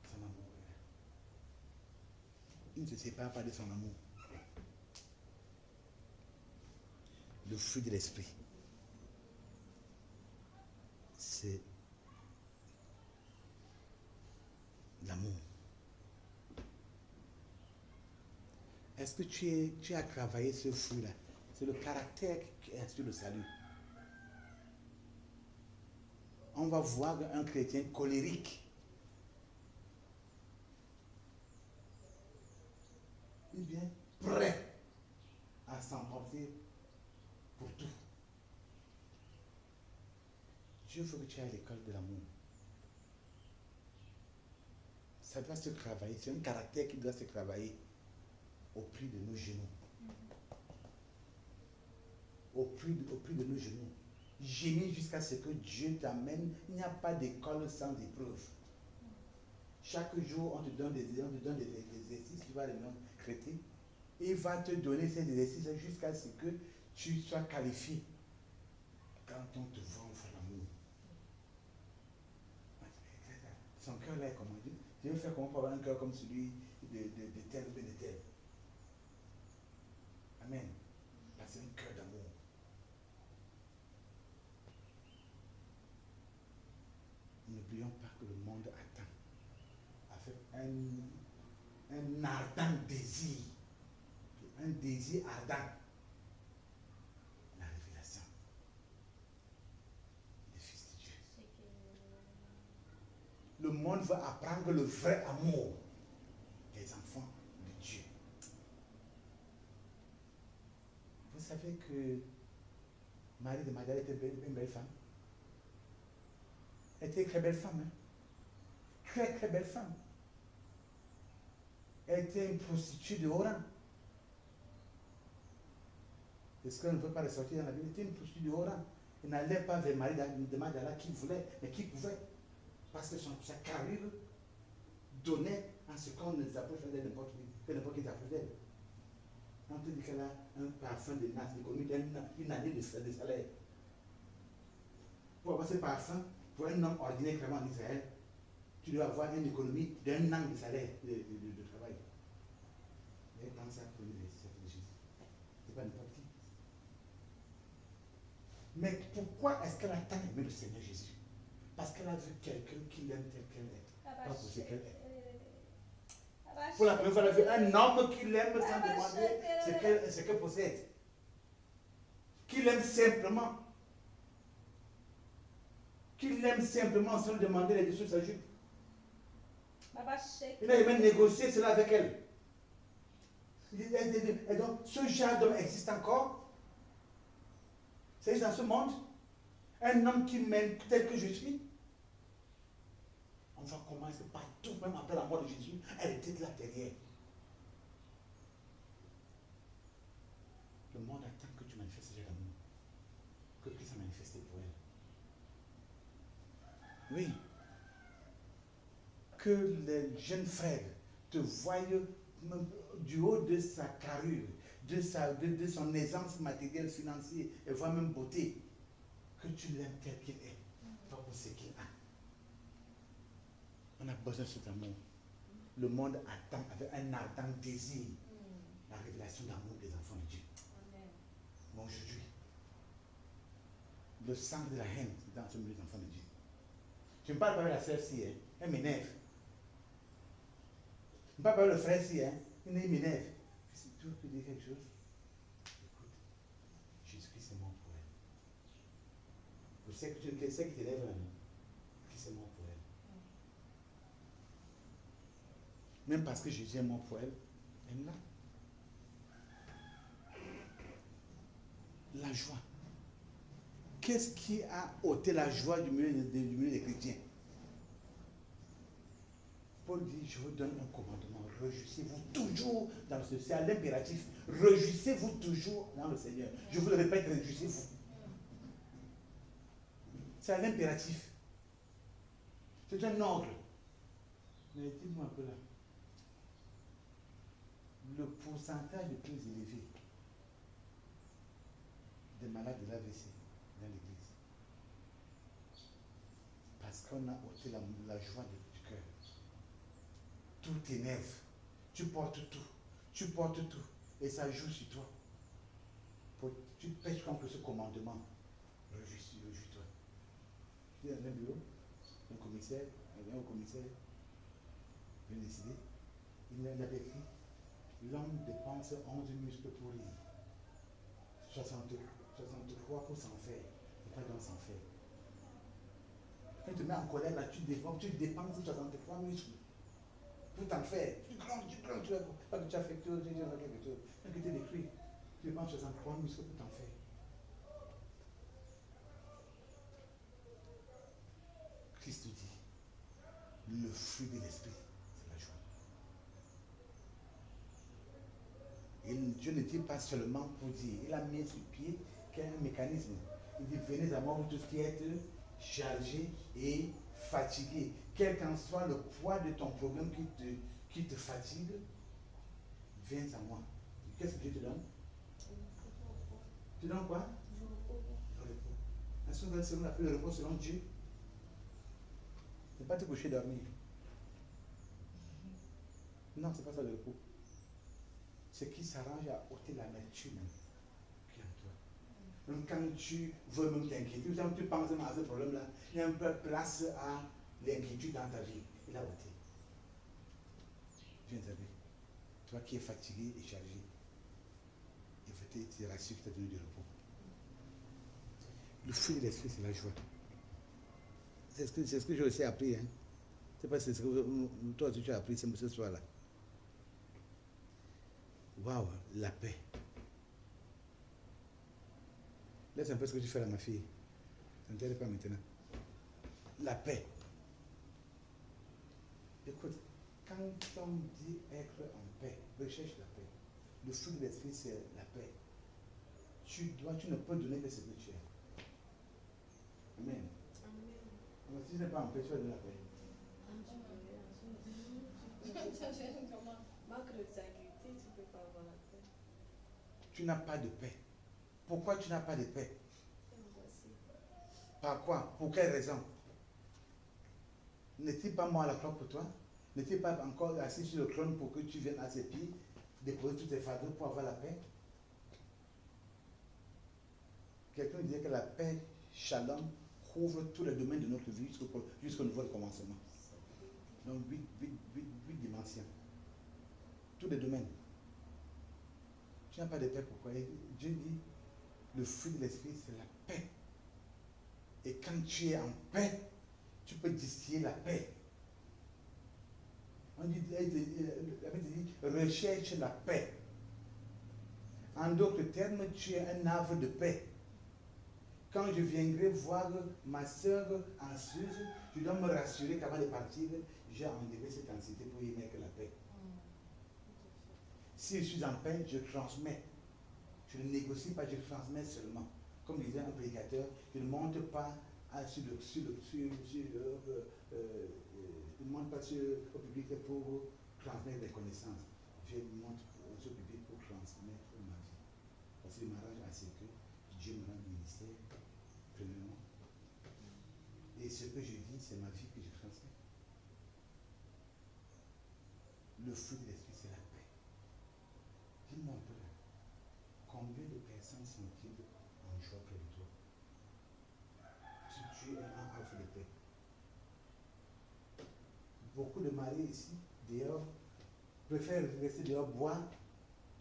son amour est là. Il ne se sépare pas de son amour. Le fruit de l'esprit, c'est l'amour. Est-ce que tu as travaillé ce fruit-là? C'est le caractère qui instruit le salut. On va voir un chrétien colérique. Il vient prêt à s'emporter pour tout. Dieu veut que tu ailles à l'école de l'amour. Ça doit se travailler. C'est un caractère qui doit se travailler au prix de nos genoux. Au prix de nos genoux. Gémir jusqu'à ce que Dieu t'amène. Il n'y a pas d'école sans épreuve. Chaque jour, on te donne des exercices, tu vas les noms chrétiens. Il va te donner ces exercices jusqu'à ce que tu sois qualifié. Quand on te voit, on fait l'amour. Son cœur là est comment? Dieu fait comment pour avoir un cœur comme celui de tel ou de tel. Amen. Parce que c'est un cœur d'amour. N'oublions pas que le monde attend avec un ardent désir, un désir ardent, la révélation des fils de Dieu. Le monde veut apprendre le vrai amour des enfants de Dieu. Vous savez que Marie de Magdalene était une belle femme. Elle était une très belle femme. Hein? Très très belle femme. Elle était une prostituée de haut rang. Est-ce qu'elle ne peut pas ressortir dans la Bible? Elle était une prostituée de haut rang. Elle n'allait pas vers Marie de Magdala qui voulait, mais qui pouvait. Parce que sa carrure donnait à ce qu'on ne s'approche d'elle n'importe qui s'approche d'elle. Quand on te dit qu'elle a un parfum de nasse économique d'une année de salaire, pour avoir ce parfum, pour un homme ordinaire vraiment en Israël, tu dois avoir une économie d'un an de salaire de travail. Et quand ça a connu les disciples de Jésus, c'est pas n'importe qui. Mais pourquoi est-ce qu'elle a tant aimé le Seigneur Jésus? Parce qu'elle a vu quelqu'un qui l'aime tel qu'elle est, pas pour ce qu'elle est. Pour la première fois, elle a vu un homme qui l'aime sans demander ce qu'elle possède. Qui l'aime simplement. Qui l'aime simplement sans demander les dessous de sa jupe. Il a même négocié cela avec elle. Et donc, ce genre d'homme existe encore. C'est dans ce monde. Un homme qui m'aime tel que je suis. On va commencer partout, même après la mort de Jésus, elle était là derrière. Le monde attend que tu manifestes ce amour. Que Christ a manifesté pour elle. Oui. Que les jeunes frères te voient du haut de sa carrure, de son aisance matérielle, financière, et voient même beauté. Que tu l'aimes tel qu'il est, pas pour ce qu'il a. On a besoin de cet amour. Le monde attend avec un ardent désir la révélation d'amour des enfants de Dieu. Mais aujourd'hui, le sang de la haine, c'est dans ce milieu des enfants de Dieu. Je ne parle pas avec la sœur si, elle m'énerve. Je ne parle pas avec le frère si, il m'énerve. Si tu veux dire quelque chose, écoute, Jésus-Christ est mort pour elle. Je sais que tu sais qui t'élève là, Christ est mort pour elle. Même parce que Jésus est mort pour elle, elle l'a. La joie. Qu'est-ce qui a ôté la joie du milieu des chrétiens? Paul dit, je vous donne un commandement, réjouissez-vous toujours dans le Seigneur. C'est à l'impératif, réjouissez-vous toujours dans le Seigneur. Je vous le répète, réjouissez-vous. C'est à l'impératif. C'est un ordre. Mais dis-moi un peu là. Le pourcentage le plus élevé des malades de l'AVC dans l'église, parce qu'on a ôté la joie du cœur. Tout t'énerve, tu portes tout, et ça joue sur toi. Tu pêches contre ce commandement. Réjouis-toi. Tu es dans un bureau, un commissaire, il vient au commissaire, il vient décider, il avait écrit. L'homme dépense 11 muscles pour rire. 63 pour s'en faire. Et pas dans s'en faire. Quand tu te mets en colère, là, tu dépenses 63 muscles pour t'en faire. Tu grondes, tu vois pas que tu as fait quelque chose, quand tu es détruit, tu dépenses 63 muscles pour t'en faire. Christ dit, le fruit de l'esprit, c'est la joie. Et Dieu ne dit pas seulement pour dire, il a mis sur pied qu'un mécanisme. Il dit, venez à moi vous tous qui êtes chargés et fatigués. Quel qu'en soit le poids de ton problème qui te fatigue, viens à moi. Qu'est-ce que Dieu te donne? Tu donnes quoi? Le repos. Est-ce qu'on va appeler le repos selon Dieu? Ce n'est pas te coucher dormir. Non, ce n'est pas ça le repos. Ce qui s'arrange à ôter l'amertume qui est en toi. Donc quand tu veux même t'inquiéter, quand tu penses à ce problème-là, il y a un peu de place à l'inquiétude dans ta vie. Il a ôté. Viens t'aider. Toi qui es fatigué et chargé, il te rassure qu'il t'a donné du repos. Le fruit de l'esprit, c'est la joie. C'est ce que j'ai aussi appris. Hein. C'est pas ce que toi tu as appris ce soir-là. Waouh, la paix. Laisse un peu ce que tu fais là, ma fille. Ça ne t'aide pas maintenant. La paix. Écoute, quand on dit être en paix, recherche la paix. Le fruit de l'esprit, c'est la paix. Tu ne peux donner que ce que tu as. Amen. On Mais si tu n'es pas en paix, tu vas donner la paix. Manque de tranquillité, tu ne peux pas avoir la paix. Tu n'as pas de paix. Pourquoi tu n'as pas de paix? Voici. Par quoi? Pour quelle raison? N'est-il pas mort à la croix pour toi? N'est-il pas encore assis sur le trône pour que tu viennes à ses pieds, déposer tous tes fardeaux pour avoir la paix? Quelqu'un disait que la paix, shalom, couvre tous les domaines de notre vie jusqu'au nouveau commencement. Donc 8 dimensions. Tous les domaines. Tu n'as pas de paix, pourquoi? Dieu dit, le fruit de l'esprit, c'est la paix. Et quand tu es en paix, tu peux distiller la paix. On dit, recherche la paix. En d'autres termes, tu es un havre de paix. Quand je viendrai voir ma soeur en Suisse, je dois me rassurer qu'avant de partir, j'ai enlevé cette anxiété pour y mettre la paix. Si je suis en paix, je transmets. Je ne négocie pas, je transmets seulement. Comme disait un prédicateur, je ne monte pas au public pour transmettre des connaissances. Je monte au public pour transmettre ma vie. Parce qu'il m'arrange à ce que Dieu me rende ministère, premièrement. Et ce que je dis, c'est ma vie que je transmets. Le fruit de l'esprit, c'est la paix. Dis-moi un peu là. Combien de personnes sont-ils en joie près de toi? Si tu es un havre de paix. Beaucoup de maris ici, dehors, préfèrent rester dehors boire.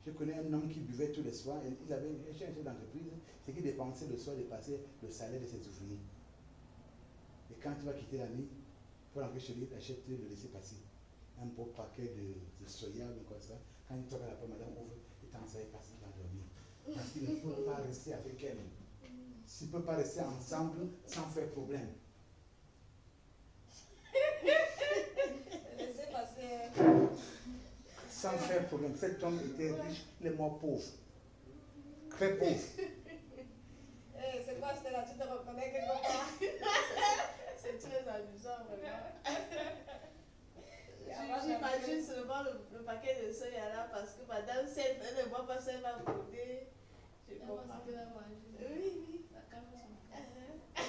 Je connais un homme qui buvait tous les soirs. Il avait un chef d'entreprise, c'est qu'il dépensait le soir de passer le salaire de ses ouvriers. Et quand tu vas quitter la nuit, pour rentrer chez lui, tu achètes le laisser passer. Un beau paquet de soya ou quoi ça. Quand il toque à la porte, madame ouvre, il t'en savait passer, il va dormir. Parce qu'il ne peut pas rester avec elle. S'il ne peut pas rester ensemble sans faire problème. Laissez passer. Sans faire problème. Cet homme était riche, il est mort pauvre. Très pauvre. C'est quoi, Stella? Tu te reconnais quelque part? C'est très amusant, vraiment. J'imagine seulement le paquet de soya là parce que madame, si elle ne voit pas ça, elle va broder. Je comprends. Oui.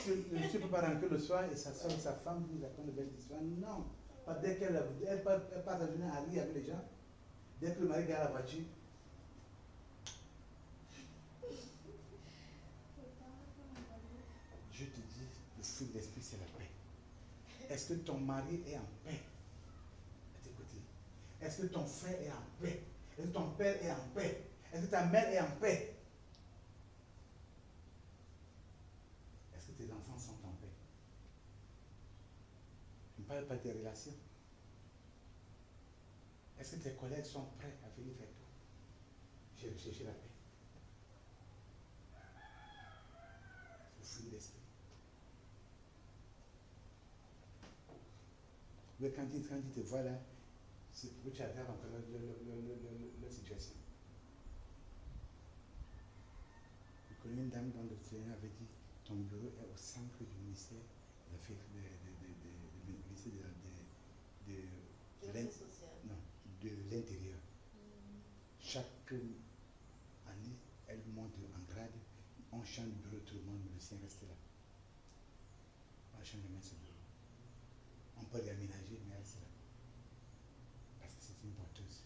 Tu ne peux pas rentrer le soir et sa soeur et sa femme vous racontent de belles histoires. Non. Pas dès qu'elle passe la journée à rire avec les gens. Dès que le mari garde la voiture. Je te dis, le fruit de l'esprit, c'est la paix. Est-ce que ton mari est en paix à tes côtés? Est-ce que ton frère est en paix? Est-ce que ton père est en paix? Est-ce que ta mère est en paix? Est-ce que tes enfants sont en paix? Je ne parle pas de tes relations. Est-ce que tes collègues sont prêts à venir vers toi? J'ai recherché la paix. Le fruit de l'esprit. Mais quand il te voit là, c'est pour que tu aggraves encore la situation. Je connais une dame dont le Seigneur avait dit, ton bureau est au centre du ministère de l'intérieur. Chaque année, elle monte en grade, on change le bureau, tout le monde, mais le sien reste là. On change de mettre ce bureau. On peut l'aménager, mais elle reste là. Parce que c'est une porteuse,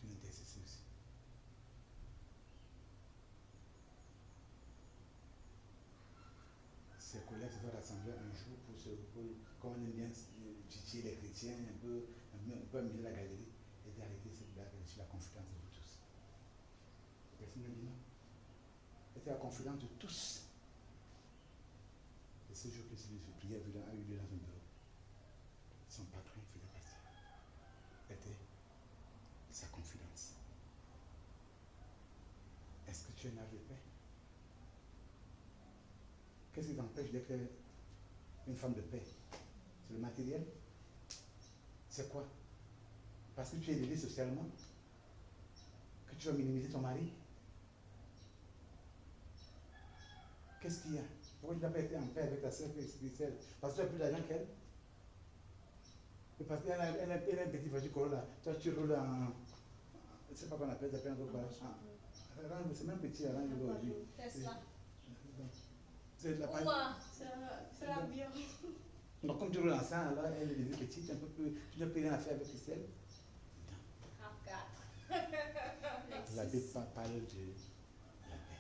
une intercesseuse. Ses collègues se sont rassemblés un jour comme on aime bien titiller les chrétiens, un peu amuser la galerie, et d'arrêter cette blague sur la confidence de vous tous. Personne ne dit non. C'était la confidence de tous. Et ce jour que celui de prière a eu lieu dans un bureau, son patron faisait partie. Était sa confidence. Est-ce que tu es un âge de paix? Qu'est-ce qui t'empêche d'être une femme de paix? C'est le matériel? C'est quoi? Parce que tu es élevé socialement? Que tu vas minimiser ton mari? Qu'est-ce qu'il y a? Pourquoi tu n'as pas été en paix avec ta soeur spirituelle? Parce que tu as plus d'argent qu'elle. Et parce qu'elle a un petit voiture Corolla. Toi, tu roules en. Je ne sais pas comment on appelle ça, quoi. C'est même petit, Range Rover aujourd'hui. Tesla. C'est la Ou c'est l'avion. Donc, comme tu roules en ça, alors elle est devenue petite, un peu plus. Tu n'as plus rien à faire avec Christelle. La Bible parle de la paix.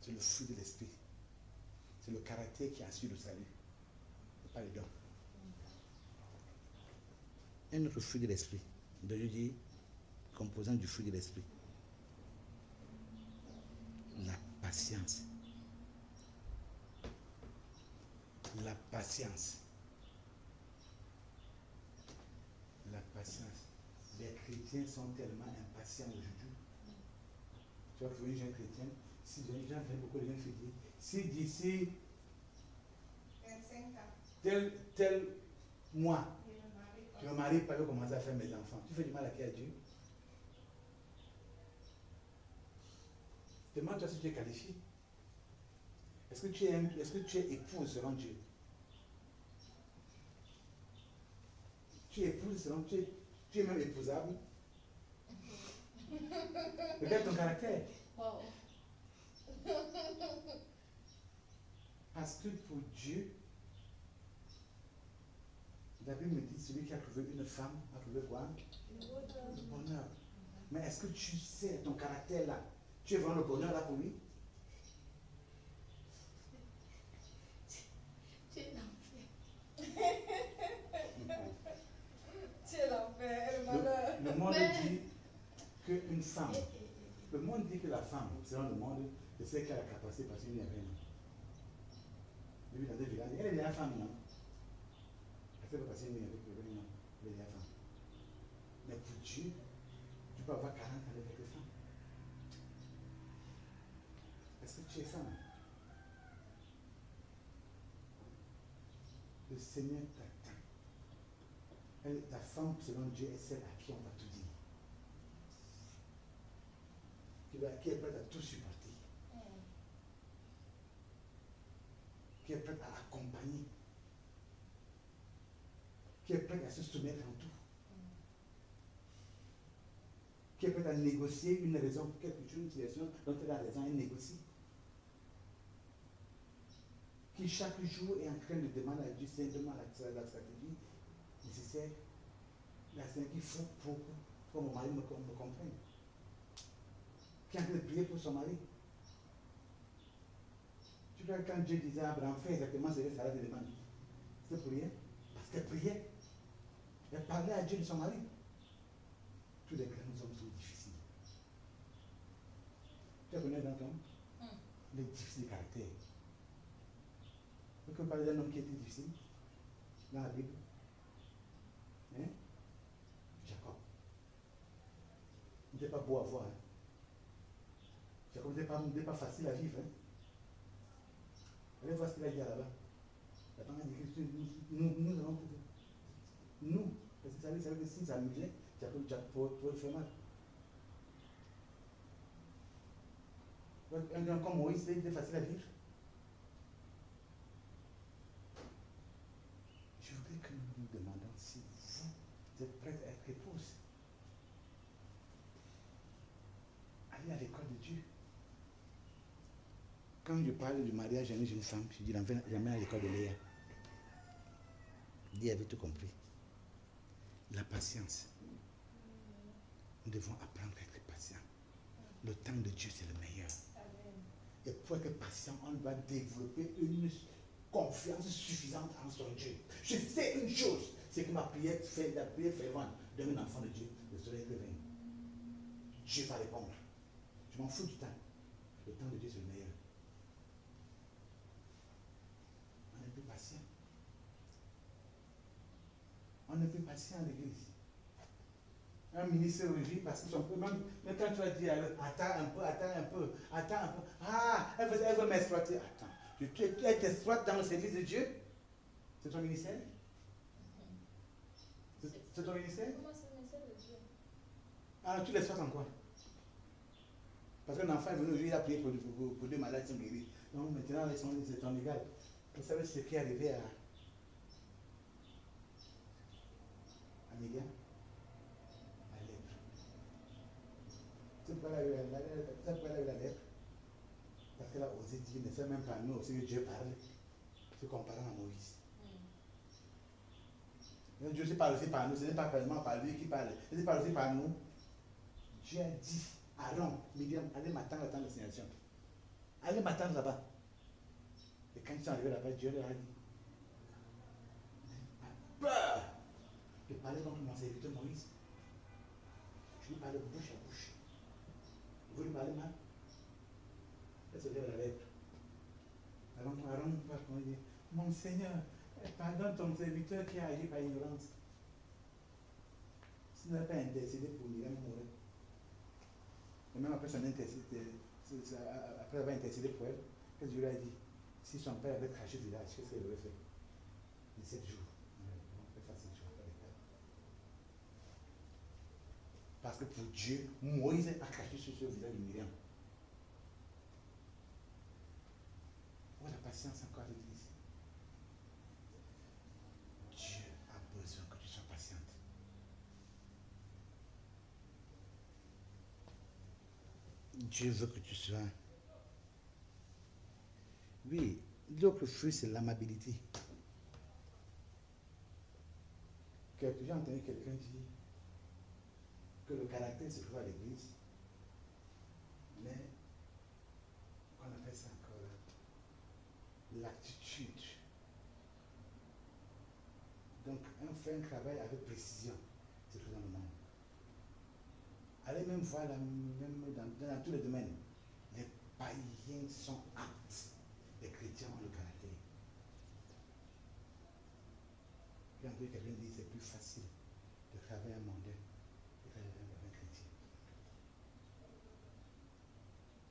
C'est le fruit de l'esprit. C'est le caractère qui assure le salut. C'est pas les dons. Un autre fruit de l'esprit. De Dieu dit, composant du fruit de l'esprit. La patience. La patience. La patience. Les chrétiens sont tellement impatients aujourd'hui. Tu vas trouver une jeune chrétienne, si les gens font beaucoup de jeunes filles, si d'ici 25 ans. tel mois, tu ne maries pas, je vais commencer à faire mes enfants. Tu fais du mal à qui, à Dieu? Demande-toi si tu es qualifié. Est-ce que tu es épouse selon Dieu? Tu es épouse selon Dieu. Tu es même épousable. Regarde ton caractère. Wow. Parce que pour Dieu, la Bible me dit, celui qui a trouvé une femme a trouvé quoi? Le bonheur. Mais est-ce que tu sais ton caractère là? Tu es vraiment le bonheur là pour lui? C'est l'enfer. C'est l'enfer, le malheur. Le monde dit qu'une femme, le monde dit que la femme, selon le monde, c'est celle qui a la capacité parce qu'il n'y a rien. Lui, dans des villages, elle est la femme, non? Elle fait passer une nuit avec le non, elle est la femme. Mais pour Dieu, tu peux avoir 40 ans avec quelques femmes. Est-ce que tu es femme? Le Seigneur t'attend. Ta femme, selon Dieu, est celle à qui on va tout dire. Qui est prête à tout supporter. Qui est prête à accompagner. Qui est prête à se soumettre en tout. Qui est prête à négocier une raison pour quelque chose, une situation dont elle a raison, elle négocie. Qui chaque jour est en train de demander à Dieu simplement la stratégie nécessaire, la stratégie qu'il faut pour que mon mari me comprenne. Qui est en train de prier pour son mari. Tu vois, quand Dieu disait à Abraham, fais exactement ce que Sarah te demande, c'est pour rien. Parce qu'elle priait. Elle parlait à Dieu de son mari. Tous les grands hommes sont difficiles. Tu as connu un grand homme? Il est difficile de caractère. Vous pouvez parler d'un homme qui était difficile dans la Bible? Hein? Jacob. Il n'était pas beau à voir. Hein? Jacob n'était pas facile à vivre. Hein? Allez voir ce qu'il a dit là-bas. La Bible dit que nous avons tout fait. Nous, parce que ça veut dire que s'il s'amusait, Jacob pourrait faire mal. Un grand comme Moïse, il était facile à vivre. Je voudrais que nous nous demandions si vous êtes prêts à être épouse. Allez à l'école de Dieu. Quand je parle du mariage d'une jeune femme, je dis l'emmène à l'école de Léa. Dieu avait tout compris. La patience. Nous devons apprendre à être patients. Le temps de Dieu, c'est le meilleur. Et pour être patient, on doit développer une confiance suffisante en son Dieu. Je sais une chose, c'est que la prière fervente d'un enfant de Dieu, le soleil peut venir. Dieu va répondre. Je m'en fous du temps. Le temps de Dieu, c'est le meilleur. On est plus patient. On est plus patient à l'église. Un ministre rugit parce que son peu, même quand tu as dit attends un peu. Ah, elle veut m'exploiter. Attends, tu t'exploites dans le service de Dieu? C'est ton ministère? C'est ton ministère? Comment c'est le ministère de Dieu? Ah, tu l'exploites en quoi? Parce qu'un enfant est venu aujourd'hui, il a prié pour deux malades qui sont guéris. Donc maintenant, c'est en égal. Vous savez ce qui est arrivé à Myriam? La lèpre. C'est pourquoi elle a eu la lèpre. Parce qu'elle a osé dire, ne sait même pas nous aussi que Dieu parle. Se comparant à Moïse. Dieu ne parle aussi par nous, ce n'est pas seulement par lui qui parle, il parle aussi par nous. Dieu a dit à Aaron, Myriam, allez m'attendre à la tente d'assignation. Allez m'attendre là-bas. Et quand ils sont arrivés là-bas, Dieu leur a dit, n'aie pas peur de parler contre mon serviteur Moïse. Je lui parle bouche à bouche. Vous lui parlez mal? Elle se lève la lèvre. Aaron va dire, mon Seigneur, pardonne ton serviteur qui a agi par ignorance. S'il n'a pas intercédé pour Myriam, mourir. Et même après après avoir intercédé pour elle, qu'est-ce que Dieu lui a dit? Si son père avait craché du village, qu'est-ce qu'il aurait fait? 17 jours. On fait facile, je ne pas les faire. Parce que pour Dieu, Moïse a craché sur ce village de Myriam. Voilà la patience encore de l'Église. Dieu a besoin que tu sois patiente. Dieu veut que tu sois. Oui, l'autre fruit, c'est l'amabilité. J'ai entendu quelqu'un dire que le caractère se trouve à l'église, mais on appelle ça encore l'attitude. Donc, on fait un travail avec précision, se trouve dans le monde. Allez même voir, même dans tous les domaines, les païens sont aptes, les chrétiens ont le caractère. J'ai entendu quelqu'un dire que c'est plus facile de travailler un mondain que de travailler avec un chrétien.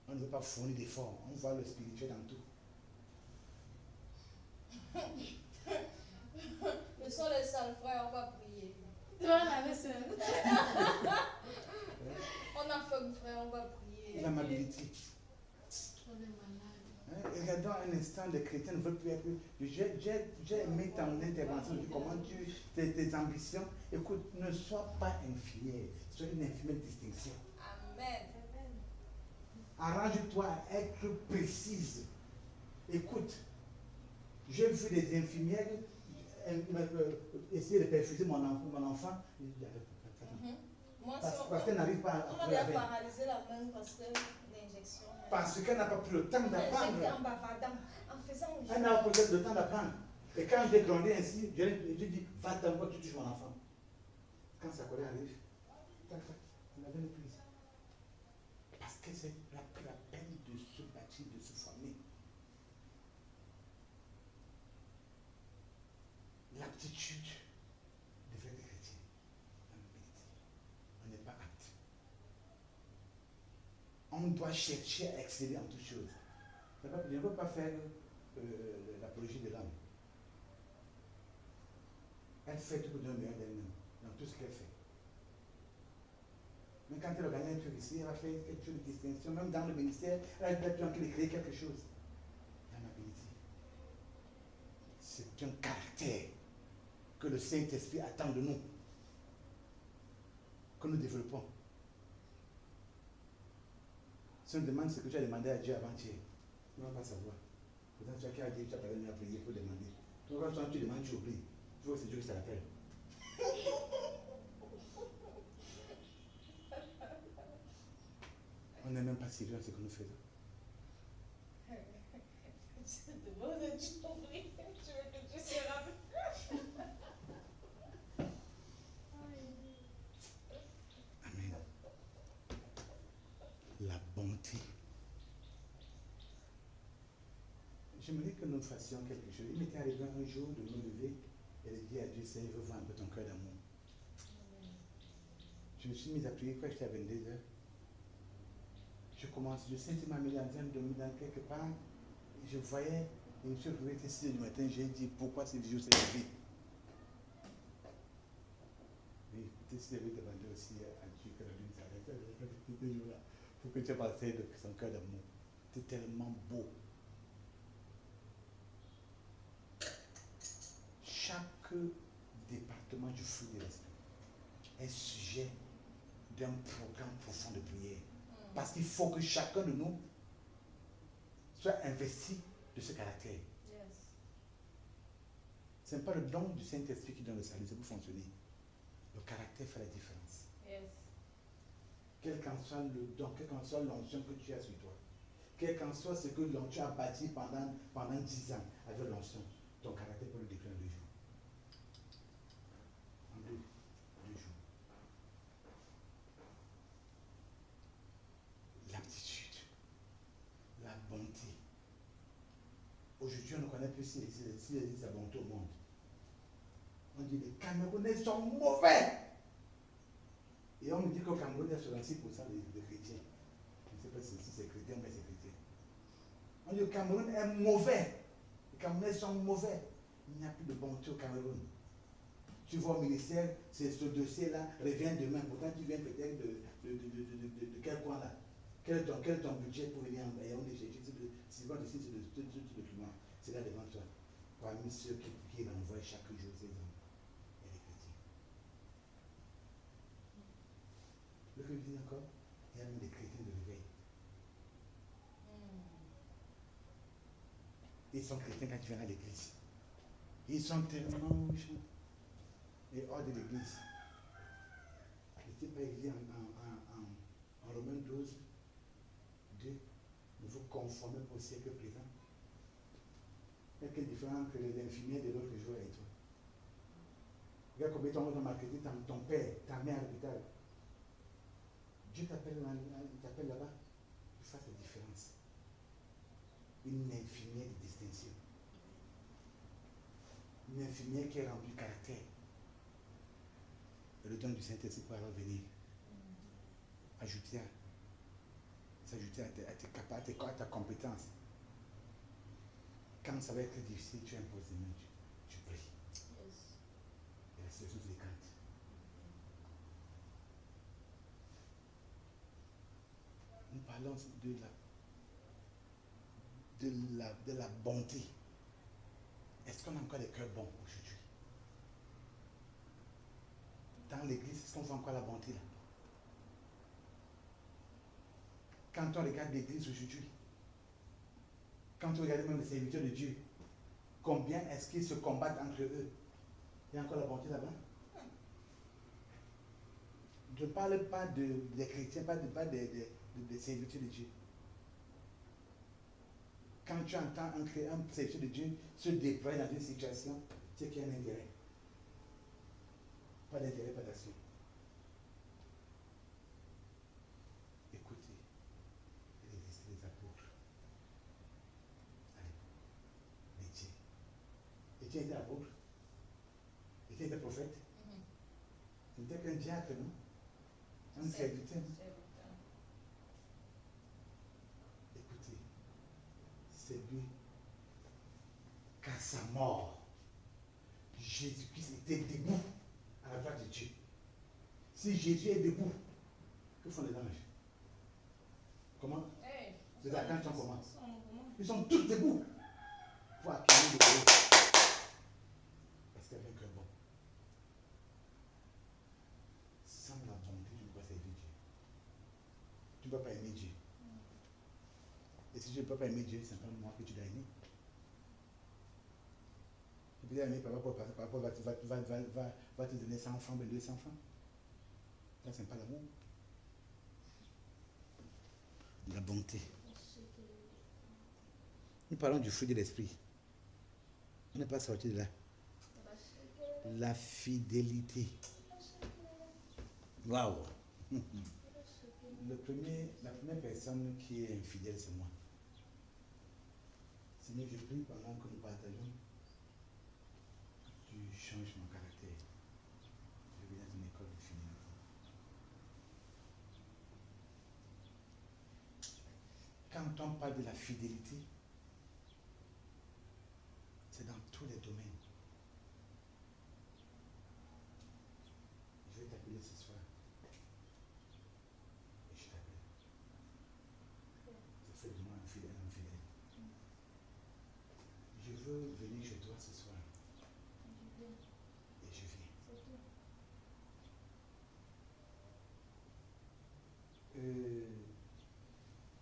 On ne veut pas fournir d'efforts, on voit le spirituel dans tout. Ce sont les sales frères, on va prier. On a fait frère, on va prier. L'amabilité. Regardons un instant, les chrétiens ne veulent plus être. J'ai aimé ton intervention, comment tes ambitions. Écoute, ne sois pas infirmière, sois une infirmière de distinction. Amen. Arrange-toi à être précise. Écoute, j'ai vu des infirmières essayer de perfuser mon enfant. Parce qu'elle n'arrive pas à. On a paralysé la main parce que l'injection. Parce qu'elle n'a pas pris le temps d'apprendre. Elle n'a pas pris le temps d'apprendre. Et quand j'ai grandi ainsi, je dis, va t'envoie, tu touches mon enfant. Quand sa colère arrive, on avait une prise. Parce que c'est la peine de se bâtir, de se former. L'aptitude de faire des chrétiens. On n'est pas apte. On doit chercher à exceller en toutes choses. Je ne veux pas faire l'apologie de l'âme. Elle fait tout pour donner meilleur d'elle-même, dans tout ce qu'elle fait. Mais quand elle a gagné un truc ici, elle a fait quelque chose de distinction. Même dans le ministère, elle a peut-être en train de créer quelque chose. L'amabilité. C'est un caractère que le Saint-Esprit attend de nous. Que nous développons. Si on demande ce que tu as demandé à Dieu avant-hier, il ne va pas savoir. Pourtant, tu as qu'à dire, tu as parlé de la prière pour demander. Toi, quand tu demandes, tu oublies. Tu vois, c'est Dieu qui se rappelle. On n'est même pas sérieux à ce que nous faisons. Je te demande de t'ouvrir. Tu veux que tu se rappelles. Amen. La bonté. J'aimerais que nous fassions quelque chose. Il m'était arrivé un jour de me lever et de dire à Dieu, Seigneur, je veux voir un peu ton cœur d'amour. Je me suis mis à prier quand j'étais à 22 heures. Je commence, je sentais ma mère en train de dormir dans quelque part. Je voyais, et je me suis réveillé à 6 heures du matin, j'ai dit, pourquoi ce jour s'est levé? Et écoutez, si j'avais demandé aussi à Dieu que la lune s'arrête, ce jour-là. Pour que tu aies passé de son cœur d'amour. C'est tellement beau. Chaque département du fruit de l'esprit est sujet d'un programme profond de prière. Parce qu'il faut que chacun de nous soit investi de ce caractère. Yes. Ce n'est pas le don du Saint-Esprit qui donne le salut, c'est pour fonctionner. Le caractère fait la différence. Yes. Quel qu'en soit le don, quel qu'en soit l'onction que tu as sur toi, quel qu'en soit ce que tu as bâti pendant 10 ans avec l'onction, ton caractère peut le décrire en 2 jours. En deux jours. L'aptitude, la bonté. Aujourd'hui, on ne connaît plus s'il existe la bonté au monde. On dit les Camerounais sont mauvais. Et on me dit qu'au Cameroun, il y a 66% de chrétiens. Je ne sais pas si c'est chrétien, mais c'est chrétien. On dit que le Cameroun est mauvais. Les Camerounais sont mauvais. Il n'y a plus de bonté au Cameroun. Tu vois au ministère, ce dossier-là revient demain. Pourtant, tu viens peut-être de quel coin là? Quel est ton budget pour venir en Bayonne et chercher ce document? C'est là devant toi. Parmi ceux qui renvoient chaque jour ces hommes, il y a des chrétiens. Le que je dis encore, il y a même des chrétiens de réveil. Ils sont chrétiens quand tu viens à l'église. Ils sont tellement méchants. Et hors de l'église. Le type a écrit en Romains 12, 2, ne vous conformez pas au siècle présent. Il y a quelle différence entre les infirmiers de l'autre jour et toi? Regarde combien de temps on a marketé ton père, ta mère à l'hôpital. Dieu t'appelle là-bas. Tu fasses la différence. Une infirmière de distinction. Une infirmière qui est remplie de caractère. Et le don du Saint-Esprit peut alors venir s'ajouter à ta compétence. Quand ça va être difficile, tu imposes les mains, tu pries. Yes. Et la situation se décante. Nous parlons de la bonté. Est-ce qu'on a encore des cœurs bons aujourd'hui? Dans l'église, est-ce qu'on voit encore la bonté là? Quand on regarde l'église aujourd'hui, quand on regarde même les serviteurs de Dieu, combien est-ce qu'ils se combattent entre eux? Il y a encore la bonté là-bas? Je ne parle pas des chrétiens, pas des serviteurs de Dieu. Quand tu entends un serviteur de Dieu se déployer dans une situation, c'est qu'il y a un intérêt. Pas d'intérêt, pas d'action. Écoutez, il existe les apôtres. Allez, Étienne. Étienne était apôtre. Étienne était prophète. Il n'était qu'un diacre, non? Un serviteur. Écoutez, c'est lui qu'à sa mort, Jésus-Christ était debout à la droite de Dieu. Si Jésus est debout, que font les anges? Comment? Les archanges sont comment? Ils sont tous debout pour accueillir le héros. Parce qu'il y avait un cœur bon. Sans la bonté, tu ne peux pas servir Dieu. Tu ne peux pas aimer Dieu. Et si tu ne peux pas aimer Dieu, c'est pas moi que tu dois aimer. Tu peux aimer papa, papa va te donner 100 francs, 200 francs. Ça, c'est pas l'amour. La bonté. Nous parlons du fruit de l'esprit. On n'est pas sorti de là. La fidélité. Waouh! La première personne qui est infidèle, c'est moi. Seigneur, je prie pendant que nous partageons. Tu changes mon caractère. Je viens d'une école de fidélité. Quand on parle de la fidélité, c'est dans tous les domaines. Je vais t'appeler ce soir. Et je t'appelle. veux venir chez toi ce soir. Je viens. Et je viens. C'est tout.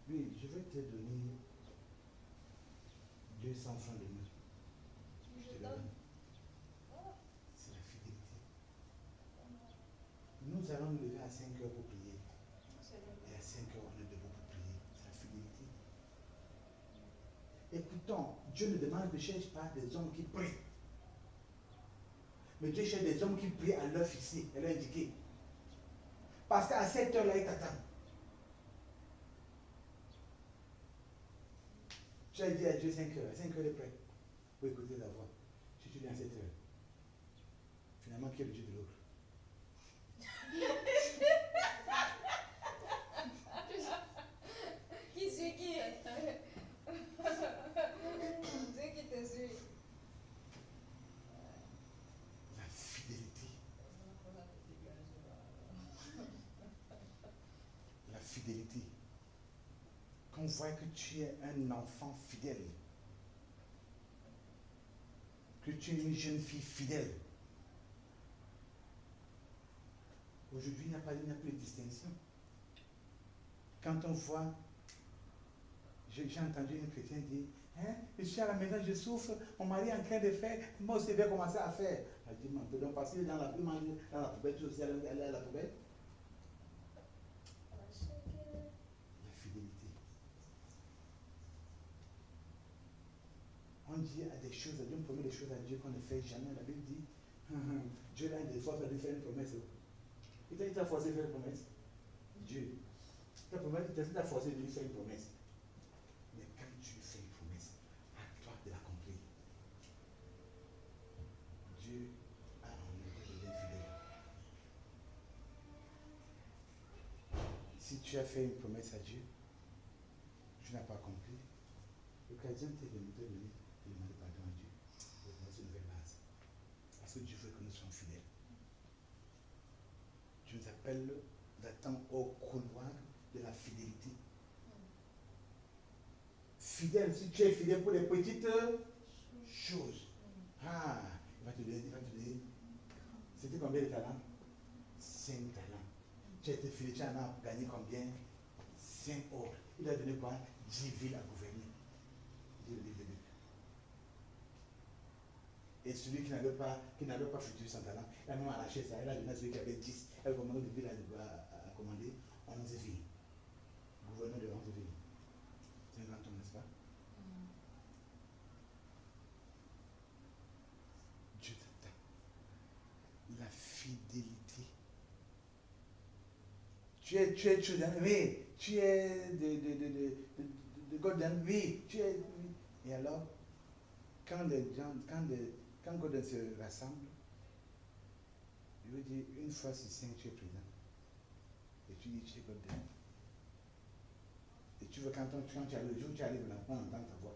Oui, je vais te donner 200 francs de main. Je te le donne. C'est la fidélité. Nous allons nous lever à 5 heures pour prier. Et à 5 heures, on est debout pour prier. C'est la fidélité. Et pourtant, Dieu ne demande, ne cherche pas des hommes qui prient. Mais Dieu cherche des hommes qui prient à l'heure fixée, à l'heure indiquée. Parce qu'à cette heure-là, il t'attend. Tu as dit à Dieu 5 heures. À 5 heures, il est prêt pour écouter ta voix. Si tu viens à 7 heures, finalement, qui est le Dieu de l'autre? Qui suit qui? Dieu qui te suit. La fidélité. La fidélité. Qu'on voit que tu es un enfant fidèle. Que tu es une jeune fille fidèle. Aujourd'hui, il n'y a plus de distinction. Quand on voit, j'ai entendu une chrétienne dire, hein, je suis à la maison, je souffre, mon mari est en train de faire, moi aussi je vais commencer à faire. Elle dit, mais donc parce qu'il est dans la poubelle, tu aussi aller à la poubelle. La fidélité. On dit à des choses, on promet des choses à Dieu qu'on ne fait jamais. La Bible dit, Dieu a des fois fait faire une promesse. Il t'a forcé à faire une promesse. Dieu. Il t'a forcé de lui faire une promesse. Mais quand tu fais une promesse, à toi de l'accomplir. Dieu a honoré les fidèles. Si tu as fait une promesse à Dieu, tu n'as pas accompli, l'occasion t'est de demander pardon à Dieu pour commencer une nouvelle base. Parce que Dieu veut que nous soyons fidèles. Dieu nous appelle d'attendre au couloir de la fidélité. Fidèle, si tu es fidèle pour les petites choses. Ah, il va te donner. C'était combien de talents? 5 talents. Tu as été fidèle, tu en as gagné combien? 5 autres. Il a donné quoi? 10 villes à gouverner. Dit le livre de Luc. Et celui qui n'avait pas fructué son talent, il a même arraché ça. Il a donné à celui qui avait 10. Il a commandé de villes à commander 11 villes. Gouverneur de 11 villes. C'est un grand homme, n'est-ce pas? Dieu t'attend. La fidélité. Tu es chosen, oui. Tu es de Golden, oui. Tu es. Et alors, quand Golden se rassemble, je veux dire, une fois sur 5, tu es présent. Et tu dis, tu es Golden. Et tu veux, quand tu arrives, le jour où tu arrives là, on entend ta voix.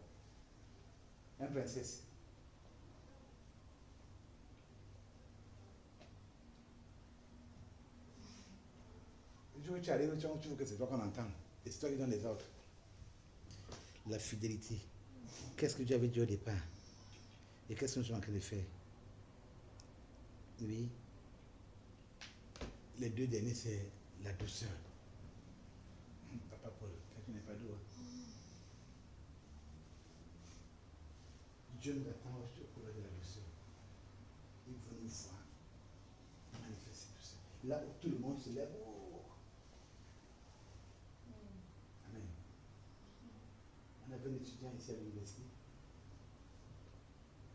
Un princesse. Le jour où tu arrives, tu veux que c'est toi qu'on entend. Et c'est toi qui donnes les ordres. La fidélité. Qu'est-ce que Dieu avait dit au départ? Et qu'est-ce que nous sommes en train de faire? Oui. Les deux derniers, c'est la douceur. Papa Paul, tu n'es pas doux. Dieu nous attend au cours de la douceur. Il veut nous voir manifester tout ça. Là où tout le monde se lève, oh. Amen. On avait un étudiant ici à l'université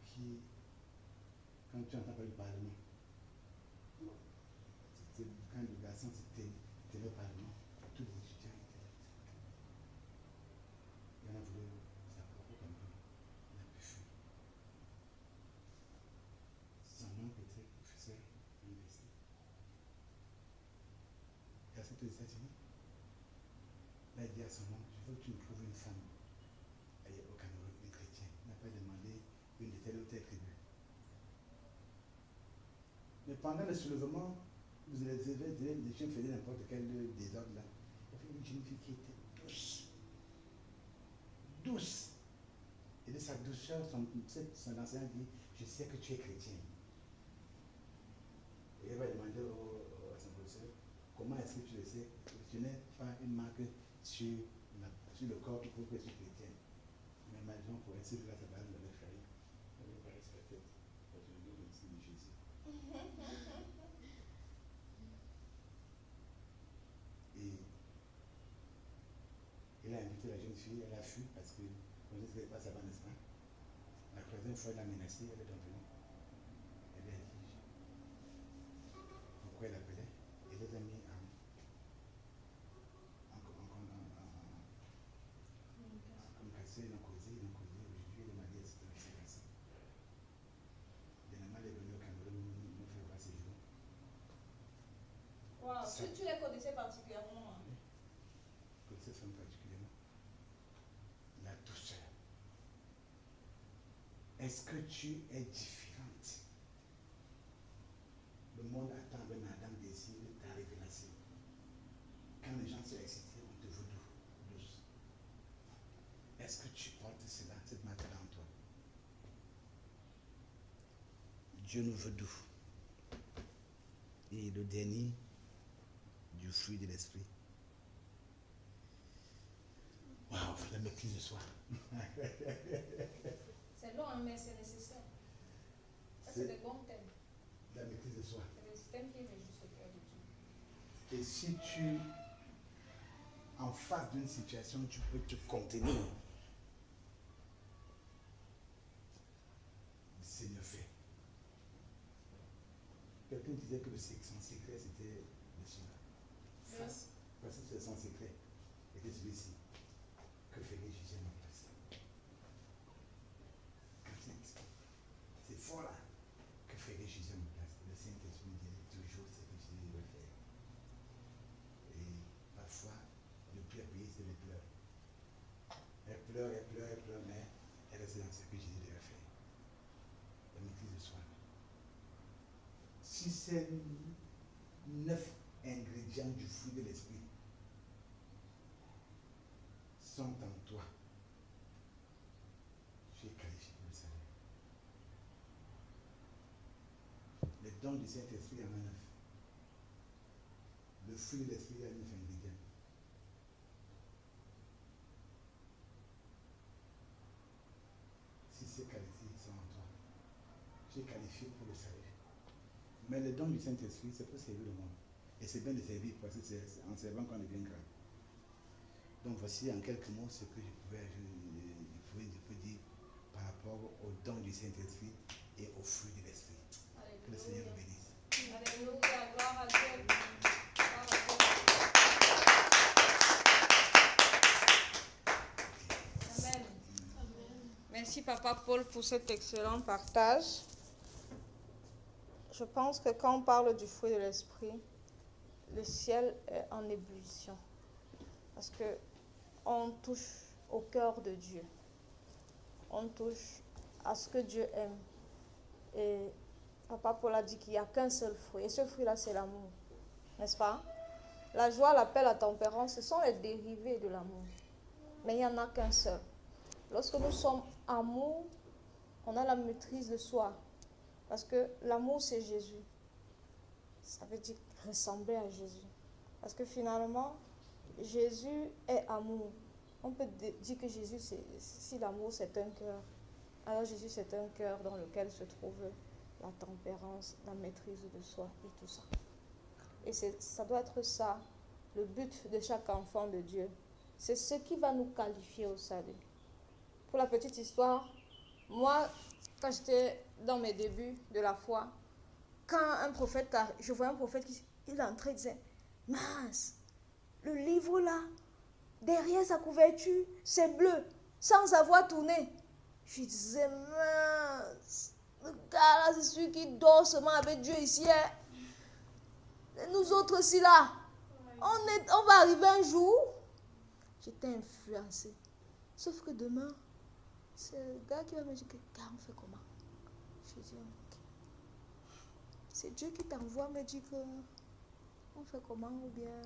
qui, quand tu entends parler du Parlement, quand le garçon c'était le Parlement, tous les étudiants étaient là. Il en a voulu s'approcher comme lui. Il a pu fuir. Son oncle était professeur à l'université. Il a accepté les États-Unis. Il a dit à son oncle, je veux que tu me trouves une femme au Cameroun, une chrétienne. Il n'a pas demandé une de telle ou telle tribu. Mais pendant le soulèvement, vous avez des chiens faisaient n'importe quel désordre là. Il y avait une jeune fille qui était douce. Douce. Et de sa douceur, son enseignant dit, je sais que tu es chrétien. Et elle va demander à son professeur, comment est-ce que tu le sais? Tu n'es pas une marque sur le corps qui prouve que tu es chrétien. Mais malheureusement, pour ainsi dire, ça va dans le faire. Elle va paraître sa tête. Parce que je veux le signe de Jésus. Et il a invité la jeune fille, elle a fui parce que on ne savait pas ça va, n'est-ce pas? La troisième fois, elle l'a menacée, elle est revenue. Elle est dit pourquoi elle appelait. Elle les a mis en cassé, ils ont causé, aujourd'hui elle m'a dit c'est comme ça. Finalement, elle est venue au Cameroun, nous fait voir ses jours. Wow, tu les connaissais particulièrement. Hein? Que cette femme particulièrement. La douceur. Est-ce que tu es différente? Le monde attend avec Madame Désir ta révélation. Quand les gens sont excités, on te veut douce. Est-ce que tu portes cela, cette matière en toi? Dieu nous veut doux. Et le dernier, du fruit de l'esprit. Waouh, la maîtrise de soi. C'est long, mais c'est nécessaire. Ça, c'est des bons thèmes. La maîtrise de soi. C'est des thèmes qui réjouissent le cœur de Dieu. Et si tu, en face d'une situation, tu peux te contenir, le Seigneur fait. Quelqu'un disait que son secret, c'était le cela. Face, parce que son secret était celui-ci. Que ferait Jésus à ma place? C'est fort là. Que ferait Jésus à ma place? Le Saint-Esprit me dit toujours ce que Jésus devait faire. Et parfois, ne plus appuyer sur les pleurs. Elle pleure, mais elle reste dans ce que Jésus devait faire. La maîtrise de soi. Si ces 9 ingrédients du fruit de l'esprit sont en toi, tu es qualifié pour le salut. Les dons du Saint-Esprit en a 9. Le fruit de l'esprit a 9 ingrédients. Si ces qualités sont en toi, tu es qualifié pour le salut. Mais les dons du Saint-Esprit, c'est pour servir le monde. Et c'est bien de servir parce que c'est en servant qu'on devient grand. Donc voici en quelques mots ce que je peux dire par rapport aux dons du Saint-Esprit et aux fruits de l'Esprit. Que le Seigneur nous bénisse. Alléluia, gloire à Dieu. Amen. Merci Papa Paul pour cet excellent partage. Je pense que quand on parle du fruit de l'Esprit, le ciel est en ébullition. Parce que on touche au cœur de Dieu. On touche à ce que Dieu aime. Et Papa Paul a dit qu'il n'y a qu'un seul fruit. Et ce fruit-là, c'est l'amour. N'est-ce pas? La joie, la paix, la tempérance, ce sont les dérivés de l'amour. Mais il n'y en a qu'un seul. Lorsque nous sommes amour, on a la maîtrise de soi. Parce que l'amour, c'est Jésus. Ça veut dire ressembler à Jésus. Parce que finalement, Jésus est amour. On peut dire que Jésus, si l'amour c'est un cœur, alors Jésus c'est un cœur dans lequel se trouve la tempérance, la maîtrise de soi et tout ça. Et ça doit être ça, le but de chaque enfant de Dieu. C'est ce qui va nous qualifier au salut. Pour la petite histoire, moi, quand j'étais dans mes débuts de la foi, quand un prophète, je voyais un prophète qui il entrait et disait, mince, le livre là, derrière sa couverture, c'est bleu, sans avoir tourné. Je disais, mince, le gars là, c'est celui qui dort seulement avec Dieu ici. Hein. Et nous autres aussi là, on va arriver un jour. J'étais influencée. Sauf que demain, c'est le gars qui va me dire, gars, on fait comment? Je dis, ok. C'est Dieu qui t'envoie me dire que on fait comment ou bien...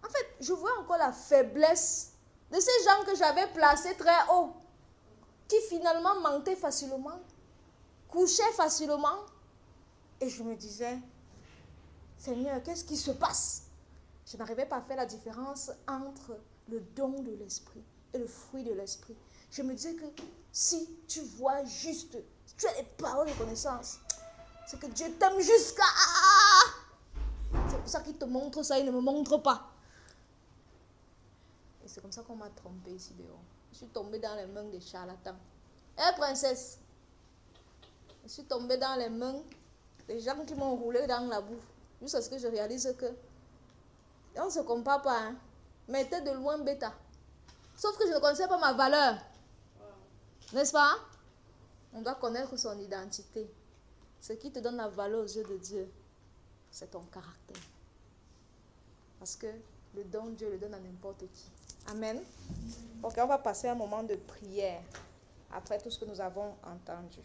En fait, je vois encore la faiblesse de ces gens que j'avais placés très haut. qui finalement mentait facilement, couchait facilement. Et je me disais, Seigneur, qu'est-ce qui se passe? Je n'arrivais pas à faire la différence entre le don de l'esprit et le fruit de l'esprit. Je me disais que si tu vois juste, si tu as les paroles de connaissance, c'est que Dieu t'aime jusqu'à... C'est pour ça qu'il te montre ça, il ne me montre pas. Et c'est comme ça qu'on m'a trompé ici dehors. Je suis tombée dans les mains des charlatans. Princesse, je suis tombée dans les mains des gens qui m'ont roulé dans la boue. Jusqu'à ce que je réalise que on ne se compare pas, hein. Mais t'es de loin bêta. Sauf que je ne connaissais pas ma valeur. N'est-ce pas? On doit connaître son identité. Ce qui te donne la valeur aux yeux de Dieu, c'est ton caractère. Parce que le don, Dieu le donne à n'importe qui. Amen. Ok, on va passer un moment de prière après tout ce que nous avons entendu.